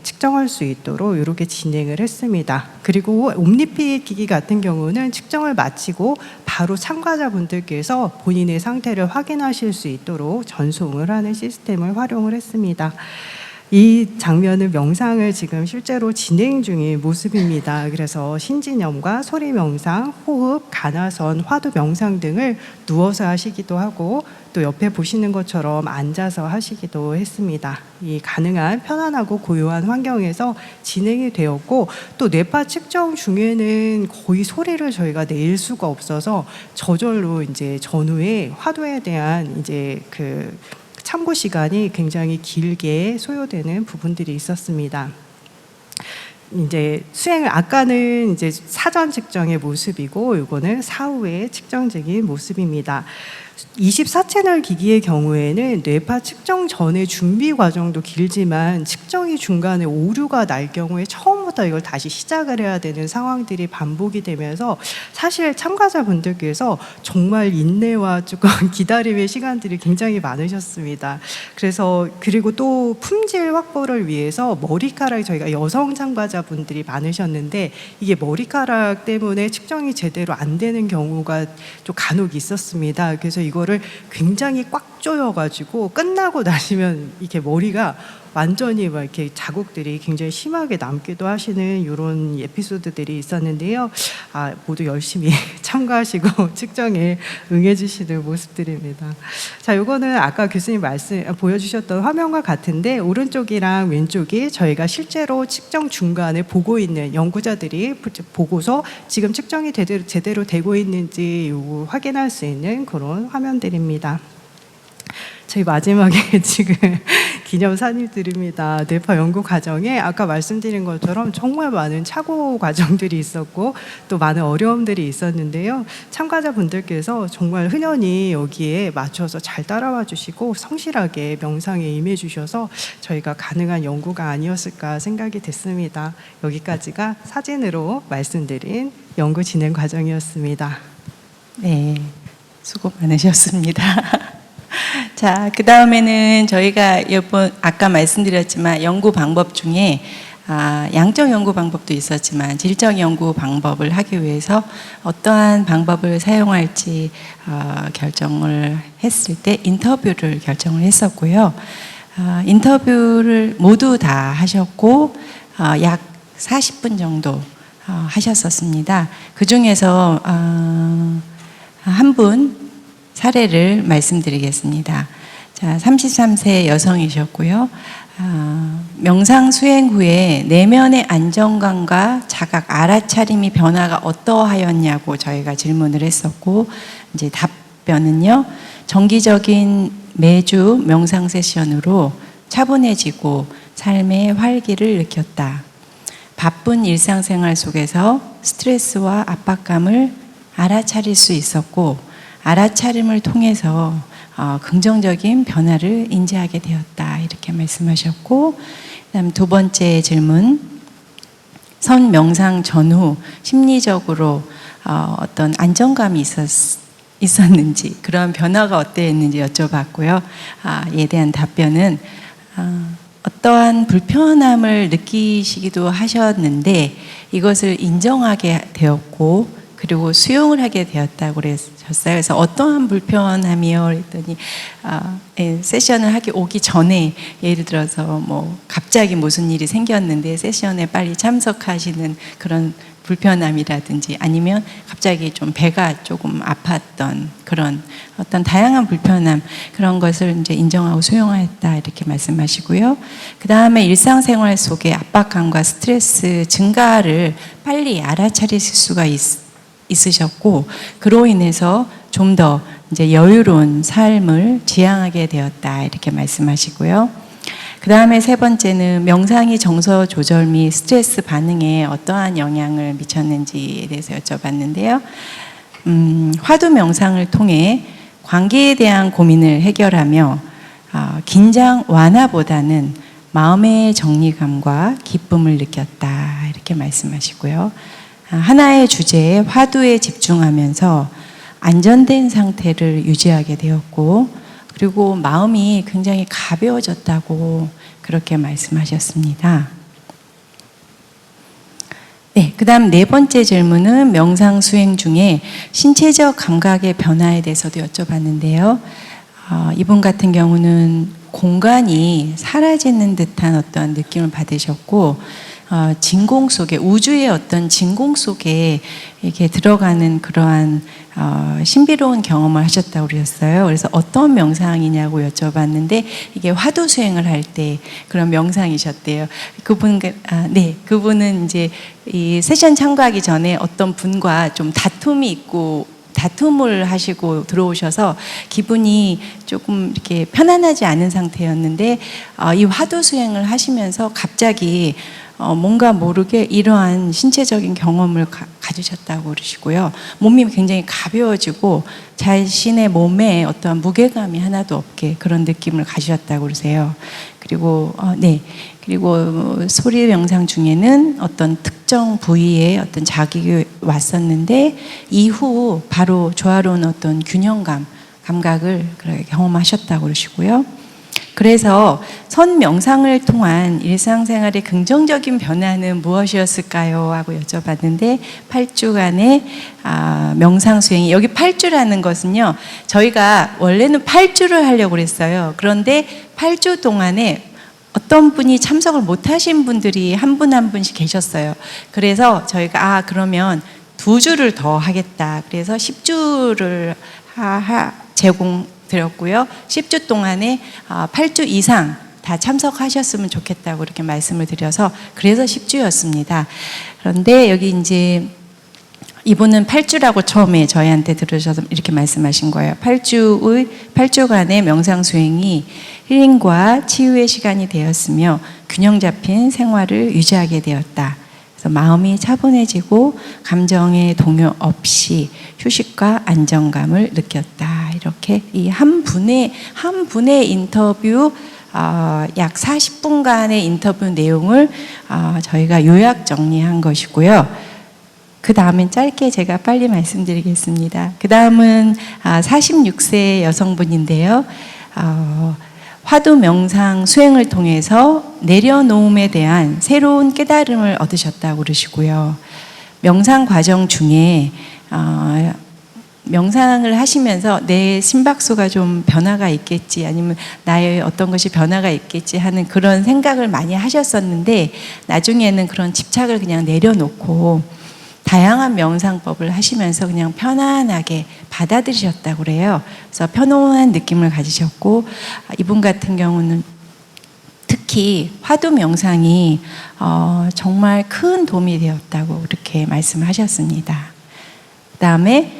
측정할 수 있도록 이렇게 진행을 했습니다. 그리고 옴니핏 기기 같은 경우는 측정을 마치고 바로 참가자분들께서 본인의 상태를 확인하실 수 있도록 전송을 하는 시스템을 활용을 했습니다. 이 장면은 명상을 지금 실제로 진행 중인 모습입니다. 그래서 신진염과 소리 명상, 호흡, 간화선, 화두 명상 등을 누워서 하시기도 하고 또 옆에 보시는 것처럼 앉아서 하시기도 했습니다. 이 가능한 편안하고 고요한 환경에서 진행이 되었고 또 뇌파 측정 중에는 거의 소리를 저희가 낼 수가 없어서 저절로 이제 전후에 화두에 대한 이제 그 참고 시간이 굉장히 길게 소요되는 부분들이 있었습니다. 이제 수행을 아까는 이제 사전 측정의 모습이고 이거는 사후의 측정적인 모습입니다. 24채널 기기의 경우에는 뇌파 측정 전의 준비 과정도 길지만 측정이 중간에 오류가 날 경우에 처음부터 이걸 다시 시작을 해야 되는 상황들이 반복이 되면서 사실 참가자분들께서 정말 인내와 조금 기다림의 시간들이 굉장히 많으셨습니다. 그래서 그리고 또 품질 확보를 위해서 머리카락이 저희가 여성 참가자분들이 많으셨는데 이게 머리카락 때문에 측정이 제대로 안 되는 경우가 좀 간혹 있었습니다. 그래서 이거를 굉장히 꽉 조여가지고 끝나고 나시면 이렇게 머리가 완전히 막 이렇게 자국들이 굉장히 심하게 남기도 하시는 이런 에피소드들이 있었는데요. 모두 열심히 참가하시고 측정에 응해주시는 모습들입니다. 자, 이거는 아까 교수님 보여주셨던 화면과 같은데 오른쪽이랑 왼쪽이 저희가 실제로 측정 중간에 보고 있는 연구자들이 보고서 지금 측정이 제대로 되고 있는지 확인할 수 있는 그런 화면들입니다. 저희 마지막에 지금 기념사진들입니다. 뇌파 연구 과정에 아까 말씀드린 것처럼 정말 많은 착오 과정들이 있었고 또 많은 어려움들이 있었는데요. 참가자분들께서 정말 흔연히 여기에 맞춰서 잘 따라와 주시고 성실하게 명상에 임해 주셔서 저희가 가능한 연구가 아니었을까 생각이 됐습니다. 여기까지가 사진으로 말씀드린 연구 진행 과정이었습니다. 네, 수고 많으셨습니다. 자, 그 다음에는 저희가 아까 말씀드렸지만 연구 방법 중에 양적 연구 방법도 있었지만 질적 연구 방법을 하기 위해서 어떠한 방법을 사용할지 결정을 했을 때 인터뷰를 결정을 했었고요. 인터뷰를 모두 다 하셨고 약 40분 정도 하셨었습니다. 그 중에서 한 분 사례를 말씀드리겠습니다. 자, 33세 여성이셨고요. 명상 수행 후에 내면의 안정감과 자각, 알아차림이 변화가 어떠하였냐고 저희가 질문을 했었고, 이제 답변은요, 정기적인 매주 명상 세션으로 차분해지고 삶의 활기를 느꼈다. 바쁜 일상생활 속에서 스트레스와 압박감을 알아차릴 수 있었고, 알아차림을 통해서 긍정적인 변화를 인지하게 되었다. 이렇게 말씀하셨고, 그다음 두 번째 질문, 선 명상 전후 심리적으로 어떤 안정감이 있었는지, 그런 변화가 어땠는지 여쭤봤고요. 이에 대한 답변은 어떠한 불편함을 느끼시기도 하셨는데 이것을 인정하게 되었고 그리고 수용을 하게 되었다고 그랬었어요. 그래서 어떠한 불편함이요? 그랬더니 세션을 오기 전에 예를 들어서 뭐 갑자기 무슨 일이 생겼는데 세션에 빨리 참석하시는 그런 불편함이라든지 아니면 갑자기 좀 배가 조금 아팠던 그런 어떤 다양한 불편함 그런 것을 이제 인정하고 수용했다 이렇게 말씀하시고요. 그 다음에 일상생활 속에 압박감과 스트레스 증가를 빨리 알아차리실 수가 있으셨고 그로 인해서 좀 더 이제 여유로운 삶을 지향하게 되었다 이렇게 말씀하시고요. 그 다음에 세 번째는 명상이 정서 조절 및 스트레스 반응에 어떠한 영향을 미쳤는지에 대해서 여쭤봤는데요. 화두 명상을 통해 관계에 대한 고민을 해결하며 긴장 완화보다는 마음의 정리감과 기쁨을 느꼈다 이렇게 말씀하시고요. 하나의 주제에 화두에 집중하면서 안전된 상태를 유지하게 되었고, 그리고 마음이 굉장히 가벼워졌다고 그렇게 말씀하셨습니다. 네, 그 다음 네 번째 질문은 명상 수행 중에 신체적 감각의 변화에 대해서도 여쭤봤는데요. 이분 같은 경우는 공간이 사라지는 듯한 어떤 느낌을 받으셨고, 진공 속에, 우주의 어떤 진공 속에 이렇게 들어가는 그러한 신비로운 경험을 하셨다고 그러셨어요. 그래서 어떤 명상이냐고 여쭤봤는데 이게 화두 수행을 할 때 그런 명상이셨대요. 그분은 이제 이 세션 참가하기 전에 어떤 분과 좀 다툼을 하시고 들어오셔서 기분이 조금 이렇게 편안하지 않은 상태였는데, 이 화두 수행을 하시면서 갑자기 뭔가 모르게 이러한 신체적인 경험을 가지셨다고 그러시고요. 몸이 굉장히 가벼워지고 자신의 몸에 어떠한 무게감이 하나도 없게 그런 느낌을 가지셨다고 그러세요. 그리고 그리고 소리 명상 중에는 어떤 특정 부위에 어떤 자극이 왔었는데 이후 바로 조화로운 어떤 감각을 경험하셨다고 그러시고요. 그래서 선 명상을 통한 일상생활의 긍정적인 변화는 무엇이었을까요? 하고 여쭤봤는데 8주간의 명상 수행이, 여기 8주라는 것은요, 저희가 원래는 8주를 하려고 그랬어요. 그런데 8주 동안에 어떤 분이 참석을 못 하신 분들이 한 분 한 분씩 계셨어요. 그래서 저희가 그러면 2주를 더 하겠다. 그래서 10주를 제공드렸고요. 10주 동안에 8주 이상 다 참석하셨으면 좋겠다고 이렇게 말씀을 드려서 그래서 10주였습니다. 그런데 여기 이제 이분은 8주라고 처음에 저희한테 들으셔서 이렇게 말씀하신 거예요. 8주간의 명상 수행이 힐링과 치유의 시간이 되었으며 균형 잡힌 생활을 유지하게 되었다. 그래서 마음이 차분해지고 감정의 동요 없이 휴식과 안정감을 느꼈다. 이렇게 이 한 분의 인터뷰, 약 40분간의 인터뷰 내용을 저희가 요약 정리한 것이고요. 그 다음엔 짧게 제가 빨리 말씀드리겠습니다. 그 다음은 46세 여성분인데요. 화두 명상 수행을 통해서 내려놓음에 대한 새로운 깨달음을 얻으셨다고 그러시고요. 명상 과정 중에 명상을 하시면서 내 심박수가 좀 변화가 있겠지, 아니면 나의 어떤 것이 변화가 있겠지 하는 그런 생각을 많이 하셨었는데, 나중에는 그런 집착을 그냥 내려놓고 다양한 명상법을 하시면서 그냥 편안하게 받아들이셨다고 그래요. 그래서 편안한 느낌을 가지셨고, 이분 같은 경우는 특히 화두 명상이 정말 큰 도움이 되었다고 그렇게 말씀하셨습니다. 그 다음에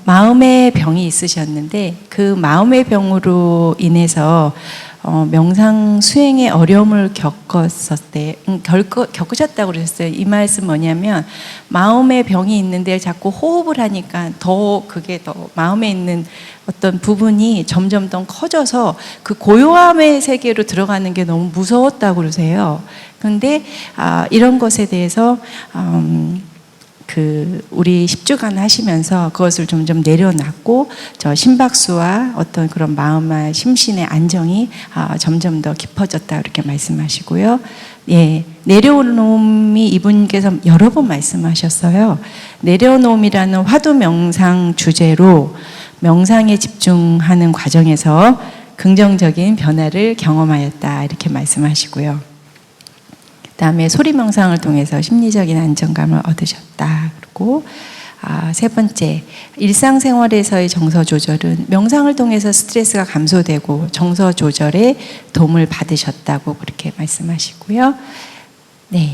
마음의 병이 있으셨는데 그 마음의 병으로 인해서 명상 수행에 어려움을 겪으셨다고 그러셨어요. 이 말씀 뭐냐면, 마음의 병이 있는데 자꾸 호흡을 하니까 그게 더 마음에 있는 어떤 부분이 점점 더 커져서 그 고요함의 세계로 들어가는 게 너무 무서웠다고 그러세요. 그런데 이런 것에 대해서 우리 10주간 하시면서 그것을 점점 내려놨고, 저 심박수와 어떤 그런 마음과 심신의 안정이 점점 더 깊어졌다 이렇게 말씀하시고요. 예, 내려놓음이 이분께서 여러 번 말씀하셨어요. 내려놓음이라는 화두 명상 주제로 명상에 집중하는 과정에서 긍정적인 변화를 경험하였다 이렇게 말씀하시고요. 그다음에 소리 명상을 통해서 심리적인 안정감을 얻으셨다. 그리고 세 번째, 일상생활에서의 정서 조절은 명상을 통해서 스트레스가 감소되고 정서 조절에 도움을 받으셨다고 그렇게 말씀하시고요. 네.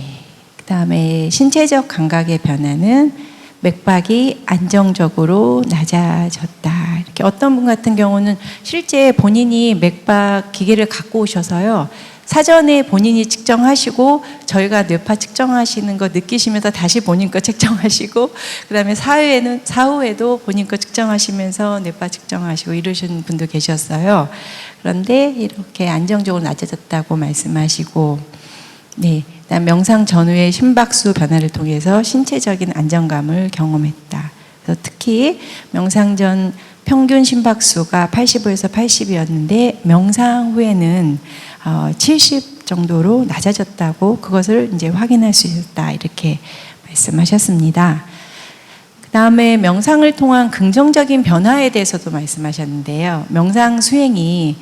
그다음에 신체적 감각의 변화는 맥박이 안정적으로 낮아졌다. 이렇게 어떤 분 같은 경우는 실제 본인이 맥박 기계를 갖고 오셔서요, 사전에 본인이 측정하시고 저희가 뇌파 측정하시는 거 느끼시면서 다시 본인 거 측정하시고 그다음에 사후에도 본인 거 측정하시면서 뇌파 측정하시고 이러시는 분도 계셨어요. 그런데 이렇게 안정적으로 낮아졌다고 말씀하시고 네, 그다음 명상 전후의 심박수 변화를 통해서 신체적인 안정감을 경험했다. 그래서 특히 명상 전 평균 심박수가 85에서 80이었는데 명상 후에는 70 정도로 낮아졌다고 그것을 이제 확인할 수 있었다 이렇게 말씀하셨습니다. 그 다음에 명상을 통한 긍정적인 변화에 대해서도 말씀하셨는데요. 명상 수행이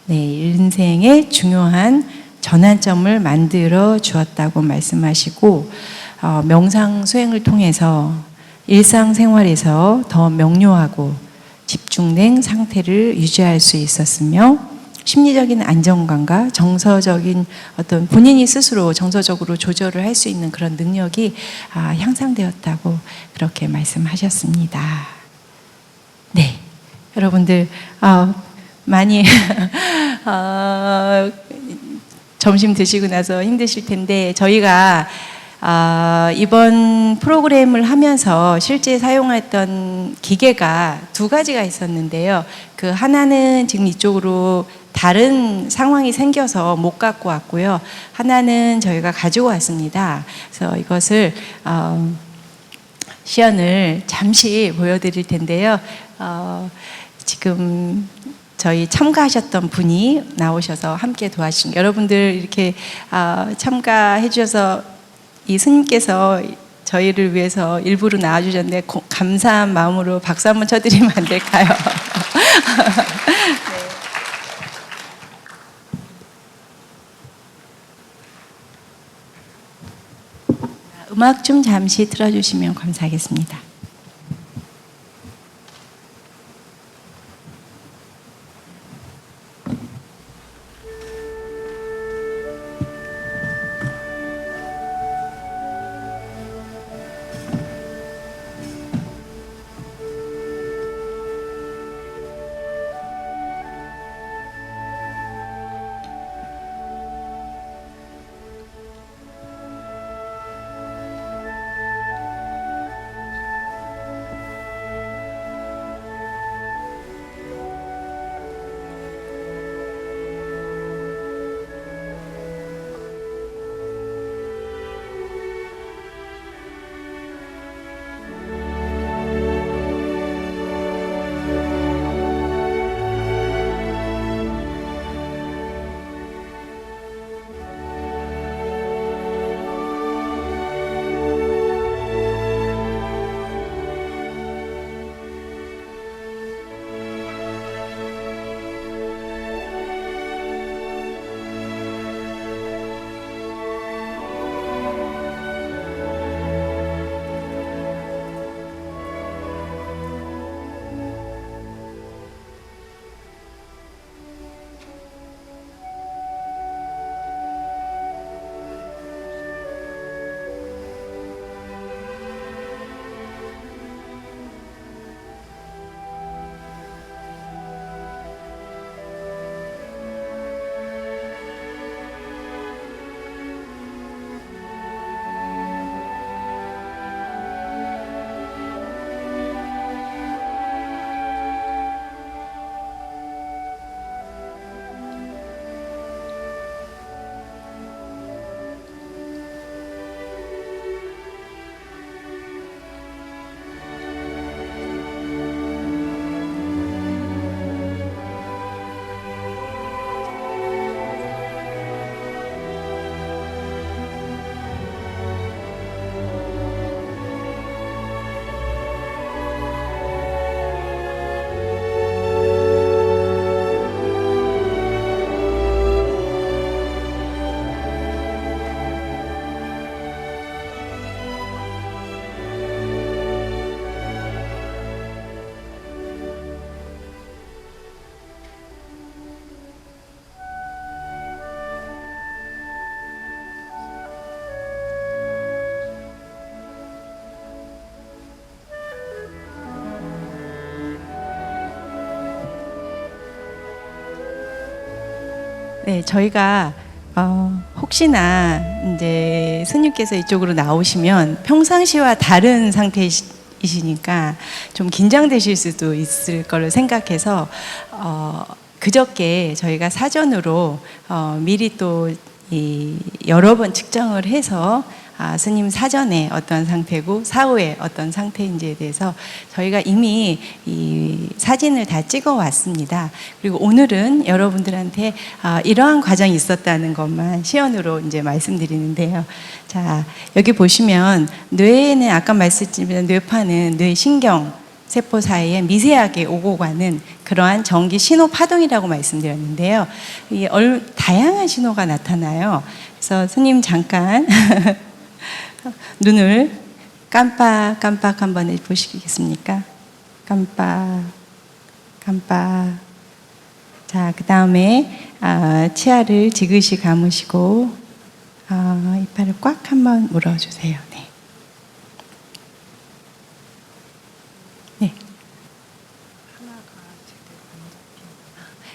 인생의 중요한 전환점을 만들어 주었다고 말씀하시고 명상 수행을 통해서 일상생활에서 더 명료하고 집중된 상태를 유지할 수 있었으며 심리적인 안정감과 정서적인 어떤 본인이 스스로 정서적으로 조절을 할 수 있는 그런 능력이 향상되었다고 그렇게 말씀하셨습니다. 네, 여러분들 많이 점심 드시고 나서 힘드실 텐데 저희가 이번 프로그램을 하면서 실제 사용했던 기계가 두 가지가 있었는데요. 그 하나는 지금 이쪽으로 다른 상황이 생겨서 못 갖고 왔고요. 하나는 저희가 가지고 왔습니다. 그래서 이것을 시연을 잠시 보여드릴 텐데요. 지금 저희 참가하셨던 분이 나오셔서 함께 도와주신 여러분들 이렇게 참가해 주셔서 이 스님께서 저희를 위해서 일부러 나와주셨는데 감사한 마음으로 박수 한번 쳐드리면 안 될까요? 네. 음악 좀 잠시 틀어주시면 감사하겠습니다. 네, 저희가 혹시나 이제 스님께서 이쪽으로 나오시면 평상시와 다른 상태이시니까 좀 긴장되실 수도 있을 거를 생각해서 그저께 저희가 사전으로 미리 또 여러 번 측정을 해서 스님 사전에 어떤 상태고 사후에 어떤 상태인지에 대해서 저희가 이미 이 사진을 다 찍어 왔습니다. 그리고 오늘은 여러분들한테 이러한 과정이 있었다는 것만 시연으로 이제 말씀드리는데요. 자, 여기 보시면 뇌에는 아까 말씀드린 뇌파는 뇌 신경 세포 사이에 미세하게 오고 가는 그러한 전기 신호 파동이라고 말씀드렸는데요. 다양한 신호가 나타나요. 그래서 스님 잠깐 눈을 깜빡 한번 해보시겠습니까? 깜빡. 자, 그 다음에 치아를 지그시 감으시고 이빨을 꽉 한번 물어주세요. 네. 네.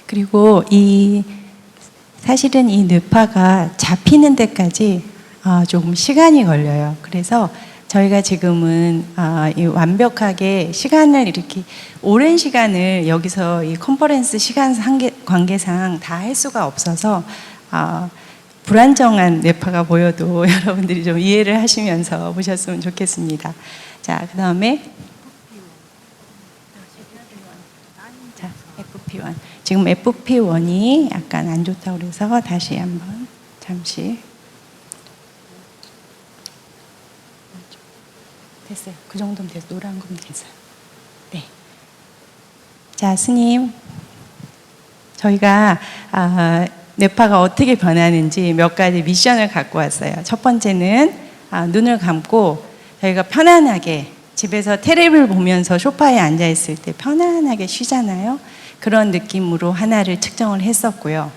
그리고 사실은 이 뇌파가 잡히는 데까지 조금 시간이 걸려요. 그래서 저희가 지금은 완벽하게 시간을 이렇게 오랜 시간을 여기서 이 컨퍼런스 시간 관계상 다 할 수가 없어서 불안정한 뇌파가 보여도 여러분들이 좀 이해를 하시면서 보셨으면 좋겠습니다. 자, 그 다음에 FP1. 지금 FP1이 약간 안 좋다고 그래서 다시 한번 잠시. 됐어요. 그 정도면 됐어요. 노란 건 됐어요. 네. 자, 스님. 저희가 뇌파가 어떻게 변하는지 몇 가지 미션을 갖고 왔어요. 첫 번째는 눈을 감고 저희가 편안하게 집에서 테레비를 보면서 소파에 앉아 있을 때 편안하게 쉬잖아요. 그런 느낌으로 하나를 측정을 했었고요.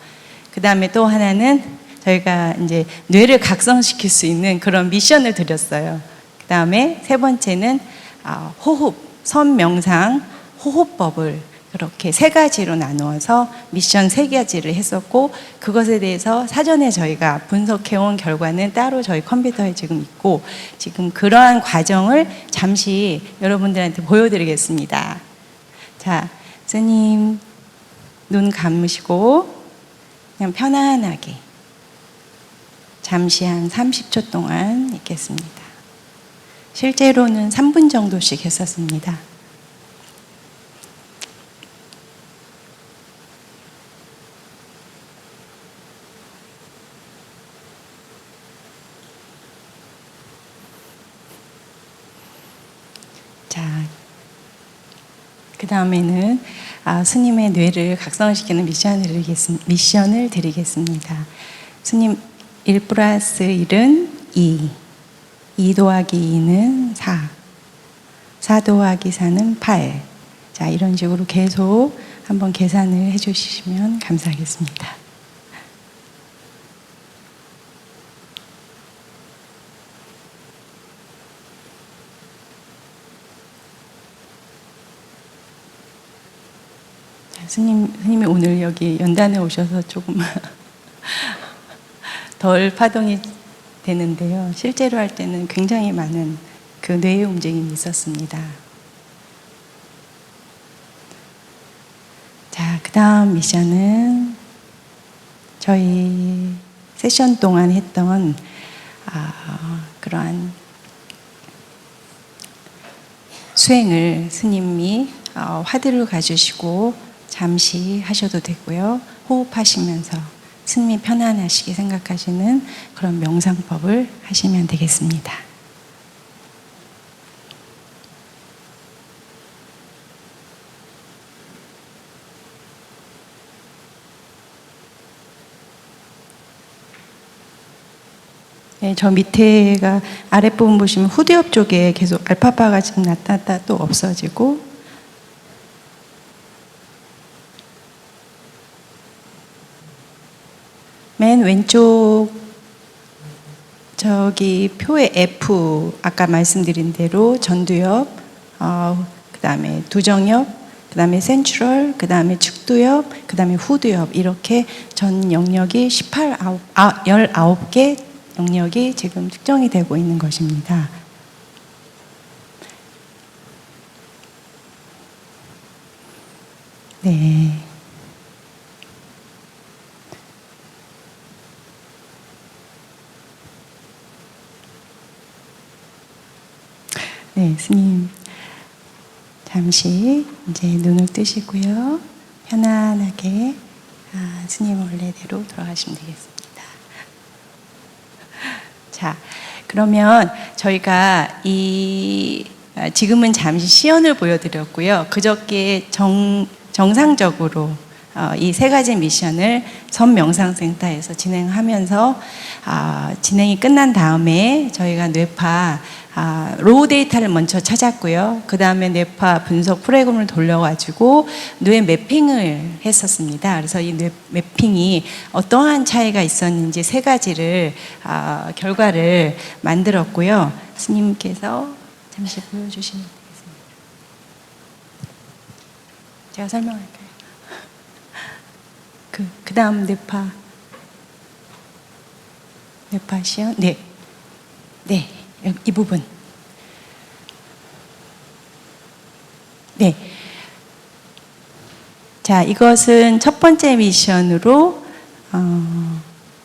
그 다음에 또 하나는 저희가 이제 뇌를 각성시킬 수 있는 그런 미션을 드렸어요. 그 다음에 세 번째는 호흡, 선명상 호흡법을 그렇게 세 가지로 나누어서 미션 세 가지를 했었고, 그것에 대해서 사전에 저희가 분석해온 결과는 따로 저희 컴퓨터에 지금 있고, 지금 그러한 과정을 잠시 여러분들한테 보여드리겠습니다. 자, 스님 눈 감으시고 그냥 편안하게 잠시 한 30초 동안 있겠습니다. 실제로는 3분 정도씩 했었습니다. 자, 그 다음에는 스님의 뇌를 각성시키는 미션을 드리겠습니다. 스님 1 플러스 1은 2. 2 더하기 2는 4. 4 더하기 4는 8. 자, 이런 식으로 계속 한번 계산을 해주시면 감사하겠습니다. 자, 스님이 오늘 여기 연단에 오셔서 조금 덜 파동이 되는데요. 실제로 할 때는 굉장히 많은 그 뇌의 움직임이 있었습니다. 자, 그 다음 미션은 저희 세션 동안 했던 그러한 수행을 스님이 화두를 가주시고 잠시 하셔도 되고요. 호흡하시면서 스님이 편안하시게 생각하시는 그런 명상법을 하시면 되겠습니다. 네, 저 밑에가 아랫부분 보시면 후두엽 쪽에 계속 알파파가 지금 나타났다 또 없어지고, 맨 왼쪽 저기 표의 F, 아까 말씀드린 대로 전두엽, 그 다음에 두정엽, 그 그다음에 센트럴, 그다음에 측두엽, 그다음에 후두엽 이렇게 전 영역이 19개 영역이 지금 측정이 되고 있는 것입니다. 네. 네, 스님. 잠시 이제 눈을 뜨시고요. 편안하게 스님 원래대로 돌아가시면 되겠습니다. 자, 그러면 저희가 지금은 잠시 시연을 보여드렸고요. 그저께 정상적으로 이 세 가지 미션을 선명상센터에서 진행하면서 진행이 끝난 다음에 저희가 뇌파 로우 데이터를 먼저 찾았고요. 그 다음에 뇌파 분석 프로그램을 돌려가지고 뇌 매핑을 했었습니다. 그래서 이 뇌 매핑이 어떠한 차이가 있었는지 세 가지를 결과를 만들었고요. 스님께서 잠시 보여주시면 되겠습니다. 제가 설명할게요. 그 다음 뇌파 시연, 네, 이 부분, 네. 자, 이것은 첫 번째 미션으로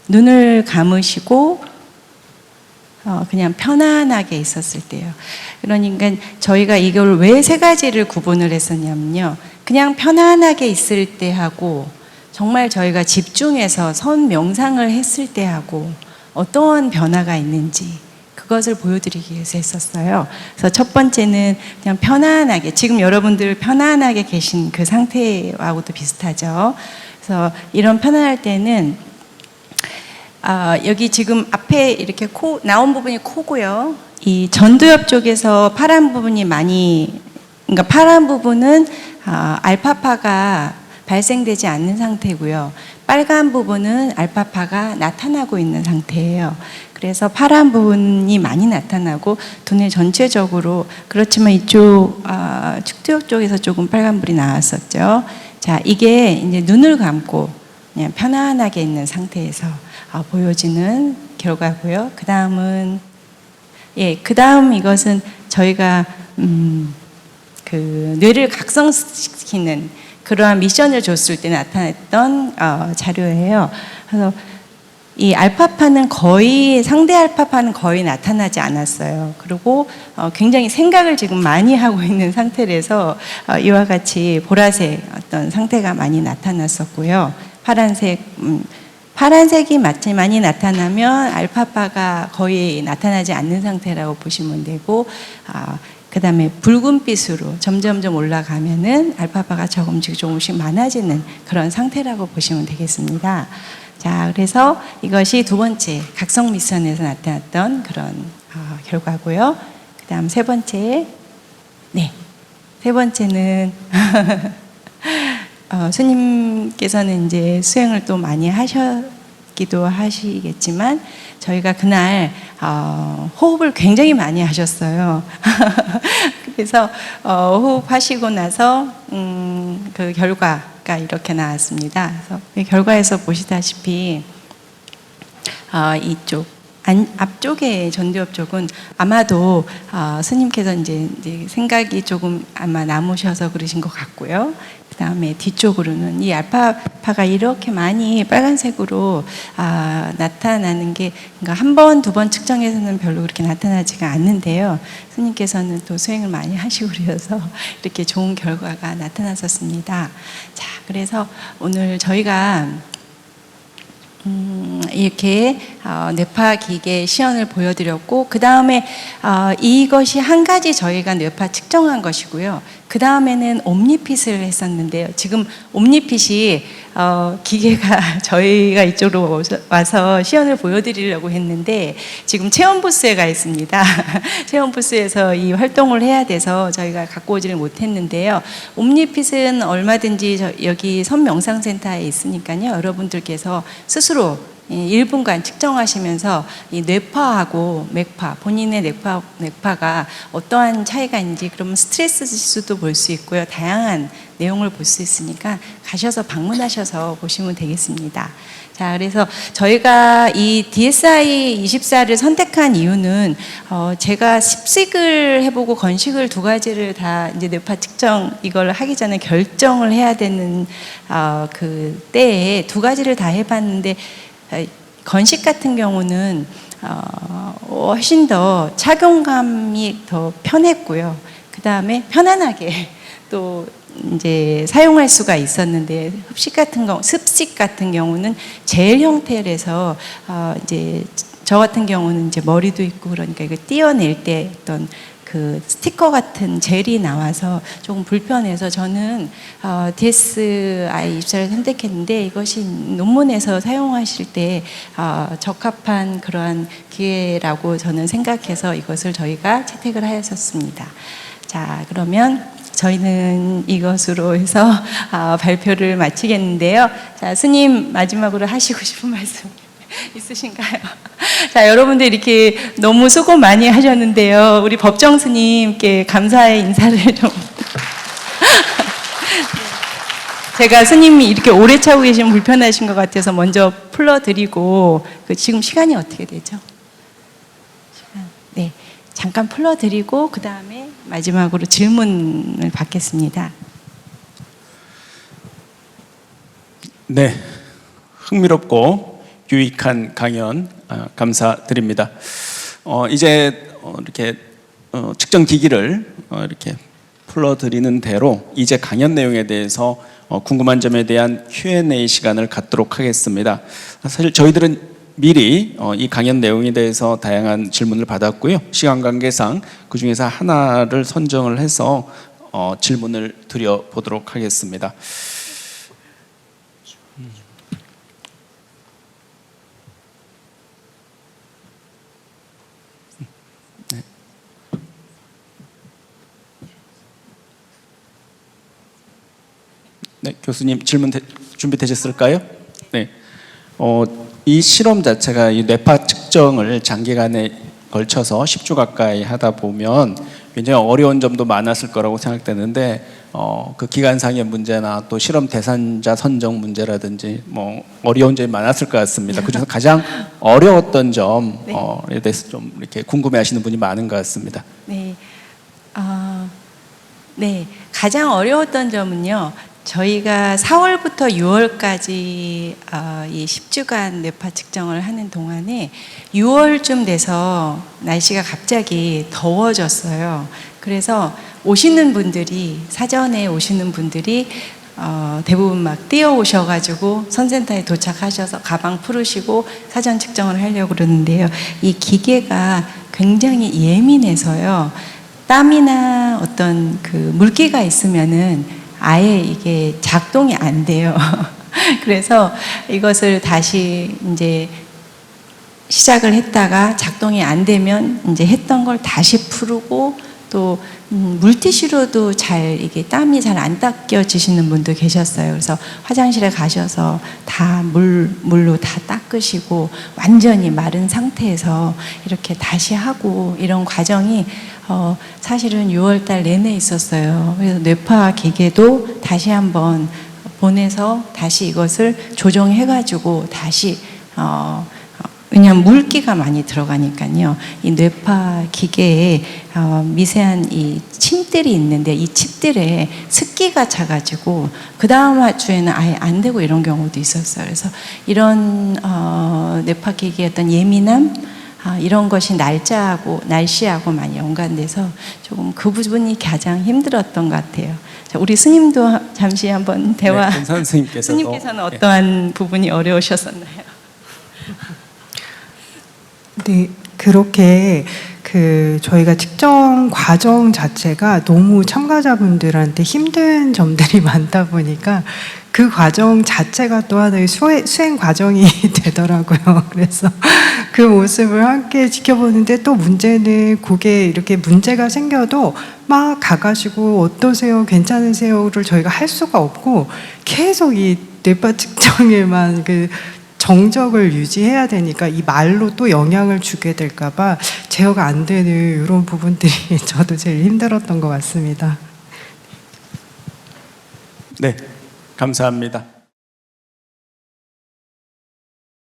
눈을 감으시고 그냥 편안하게 있었을 때요. 그러니까 저희가 이걸 왜 세 가지를 구분을 했었냐면요. 그냥 편안하게 있을 때 하고 정말 저희가 집중해서 선 명상을 했을 때 하고 어떠한 변화가 있는지 그것을 보여드리기 위해서 했었어요. 그래서 첫 번째는 그냥 편안하게, 지금 여러분들 편안하게 계신 그 상태하고도 비슷하죠. 그래서 이런 편안할 때는 여기 지금 앞에 이렇게 나온 부분이 코고요. 이 전두엽 쪽에서 파란 부분이 그러니까 파란 부분은 알파파가 발생되지 않는 상태고요. 빨간 부분은 알파파가 나타나고 있는 상태예요. 그래서 파란 부분이 많이 나타나고 두뇌 전체적으로, 그렇지만 이쪽 측두엽 쪽에서 조금 빨간불이 나왔었죠. 자, 이게 이제 눈을 감고 그냥 편안하게 있는 상태에서 보여지는 결과고요. 그 다음은 그 다음 이것은 저희가 그 뇌를 각성시키는 그러한 미션을 줬을 때 나타냈던 자료예요. 그래서 이 알파파는 상대 알파파는 거의 나타나지 않았어요. 그리고 굉장히 생각을 지금 많이 하고 있는 상태라서 이와 같이 보라색 어떤 상태가 많이 나타났었고요. 파란색이 많이 나타나면 알파파가 거의 나타나지 않는 상태라고 보시면 되고, 그 다음에 붉은빛으로 점점점 올라가면은 알파파가 조금씩 많아지는 그런 상태라고 보시면 되겠습니다. 자, 그래서 이것이 두 번째 각성 미션에서 나타났던 그런 결과고요. 그 다음 세 번째는 스님께서는 이제 수행을 또 많이 하셨기도 하시겠지만 저희가 그날 호흡을 굉장히 많이 하셨어요. 그래서 호흡하시고 나서 그 결과가 이렇게 나왔습니다. 그래서 이 결과에서 보시다시피 이쪽 앞쪽에 전두엽 쪽은 아마도 스님께서 이제 생각이 조금 아마 남으셔서 그러신 것 같고요. 그 다음에 뒤쪽으로는 이 알파파가 이렇게 많이 빨간색으로 나타나는 게 그러니까 한 번, 두 번 측정해서는 별로 그렇게 나타나지가 않는데요. 스님께서는 또 수행을 많이 하시고 그래서 이렇게 좋은 결과가 나타났었습니다. 자, 그래서 오늘 저희가 이렇게 뇌파 기계 시연을 보여드렸고, 그 다음에 이것이 한 가지 저희가 뇌파 측정한 것이고요. 그 다음에는 옴니핏을 했었는데요. 지금 옴니핏이 기계가 저희가 이쪽으로 와서 시연을 보여드리려고 했는데 지금 체험 부스에 가 있습니다. 체험 부스에서 이 활동을 해야 돼서 저희가 갖고 오지를 못했는데요. 옴니핏은 얼마든지 여기 선명상센터에 있으니까요. 여러분들께서 스스로 1분간 측정하시면서 이 뇌파하고 맥파, 본인의 뇌파가 어떠한 차이가 있는지, 그러면 스트레스 지수도 볼 수 있고요. 다양한 내용을 볼 수 있으니까 가셔서 방문하셔서 보시면 되겠습니다. 자, 그래서 저희가 이 DSI-24를 선택한 이유는 제가 습식을 해보고 건식을 두 가지를 다 이제 뇌파 측정 이걸 하기 전에 결정을 해야 되는 그 때에 두 가지를 다 해봤는데, 건식 같은 경우는 훨씬 더 착용감이 더 편했고요. 그 다음에 편안하게 또 이제 사용할 수가 있었는데, 습식 같은 경우는 젤 형태라서 이제 저 같은 경우는 이제 머리도 있고 그러니까 이거 띄어낼 때 어떤 그 스티커 같은 젤이 나와서 조금 불편해서 저는 DSI-24를 선택했는데, 이것이 논문에서 사용하실 때 적합한 그러한 기회라고 저는 생각해서 이것을 저희가 채택을 하였었습니다. 자, 그러면 저희는 이것으로 해서 발표를 마치겠는데요. 자, 스님 마지막으로 하시고 싶은 말씀 있으신가요? 자, 여러분들 이렇게 너무 수고 많이 하셨는데요. 우리 법정 스님께 감사의 인사를 좀. 제가 스님이 이렇게 오래 차고 계시면 불편하신 것 같아서 먼저 풀어드리고, 지금 시간이 어떻게 되죠? 네. 잠깐 풀어드리고 그 다음에 마지막으로 질문을 받겠습니다. 네, 흥미롭고 유익한 강연 감사드립니다. 이제 이렇게 측정 기기를 이렇게 풀어드리는 대로 이제 강연 내용에 대해서 궁금한 점에 대한 Q&A 시간을 갖도록 하겠습니다. 사실 저희들은 미리 이 강연 내용에 대해서 다양한 질문을 받았고요. 시간 관계상 그 중에서 하나를 선정을 해서 질문을 드려보도록 하겠습니다. 네, 교수님 질문 준비되셨을까요? 네. 이 실험 자체가 이 뇌파 측정을 장기간에 걸쳐서 10주 가까이 하다 보면 굉장히 어려운 점도 많았을 거라고 생각되는데, 그 기간상의 문제나 또 실험 대상자 선정 문제라든지 뭐 어려운 점이 많았을 것 같습니다. 그중에서 가장 어려웠던 점에 대해서 좀 이렇게 궁금해하시는 분이 많은 것 같습니다. 네, 네, 가장 어려웠던 점은요. 저희가 4월부터 6월까지 이 10주간 뇌파 측정을 하는 동안에 6월쯤 돼서 날씨가 갑자기 더워졌어요. 그래서 오시는 분들이, 사전에 오시는 분들이 대부분 막 뛰어오셔가지고 선센터에 도착하셔서 가방 풀으시고 사전 측정을 하려고 그러는데요. 이 기계가 굉장히 예민해서요. 땀이나 어떤 그 물기가 있으면은 아예 이게 작동이 안 돼요. 그래서 이것을 다시 이제 시작을 했다가 작동이 안 되면 이제 했던 걸 다시 풀고, 또 물티슈로도 잘 이게 땀이 잘 안 닦여지시는 분도 계셨어요. 그래서 화장실에 가셔서 다 물로 다 닦으시고 완전히 마른 상태에서 이렇게 다시 하고, 이런 과정이 사실은 6월달 내내 있었어요. 그래서 뇌파 기계도 다시 한번 보내서 다시 이것을 조정해가지고 다시 왜냐하면 물기가 많이 들어가니까요. 이 뇌파 기계에 미세한 이 침들이 있는데, 이 침들에 습기가 차가지고 그 다음 주에는 아예 안 되고 이런 경우도 있었어요. 그래서 이런 뇌파 기계의 어떤 예민함, 이런 것이 날씨하고 많이 연관돼서 조금 그 부분이 가장 힘들었던 것 같아요. 자, 우리 스님도 잠시 한번 대화. 네, 스님께서는 어떠한 부분이 어려우셨었나요? 네, 그렇게 저희가 측정 과정 자체가 너무 참가자분들한테 힘든 점들이 많다 보니까 그 과정 자체가 또 하나의 수행 과정이 되더라고요. 그래서 그 모습을 함께 지켜보는데, 또 문제는 그게 이렇게 문제가 생겨도 막 가가지고 어떠세요? 괜찮으세요?를 저희가 할 수가 없고 계속 이 뇌파 측정에만 정적을 유지해야 되니까 이 말로 또 영향을 주게 될까봐 제어가 안 되는 이런 부분들이 저도 제일 힘들었던 것 같습니다. 네, 감사합니다.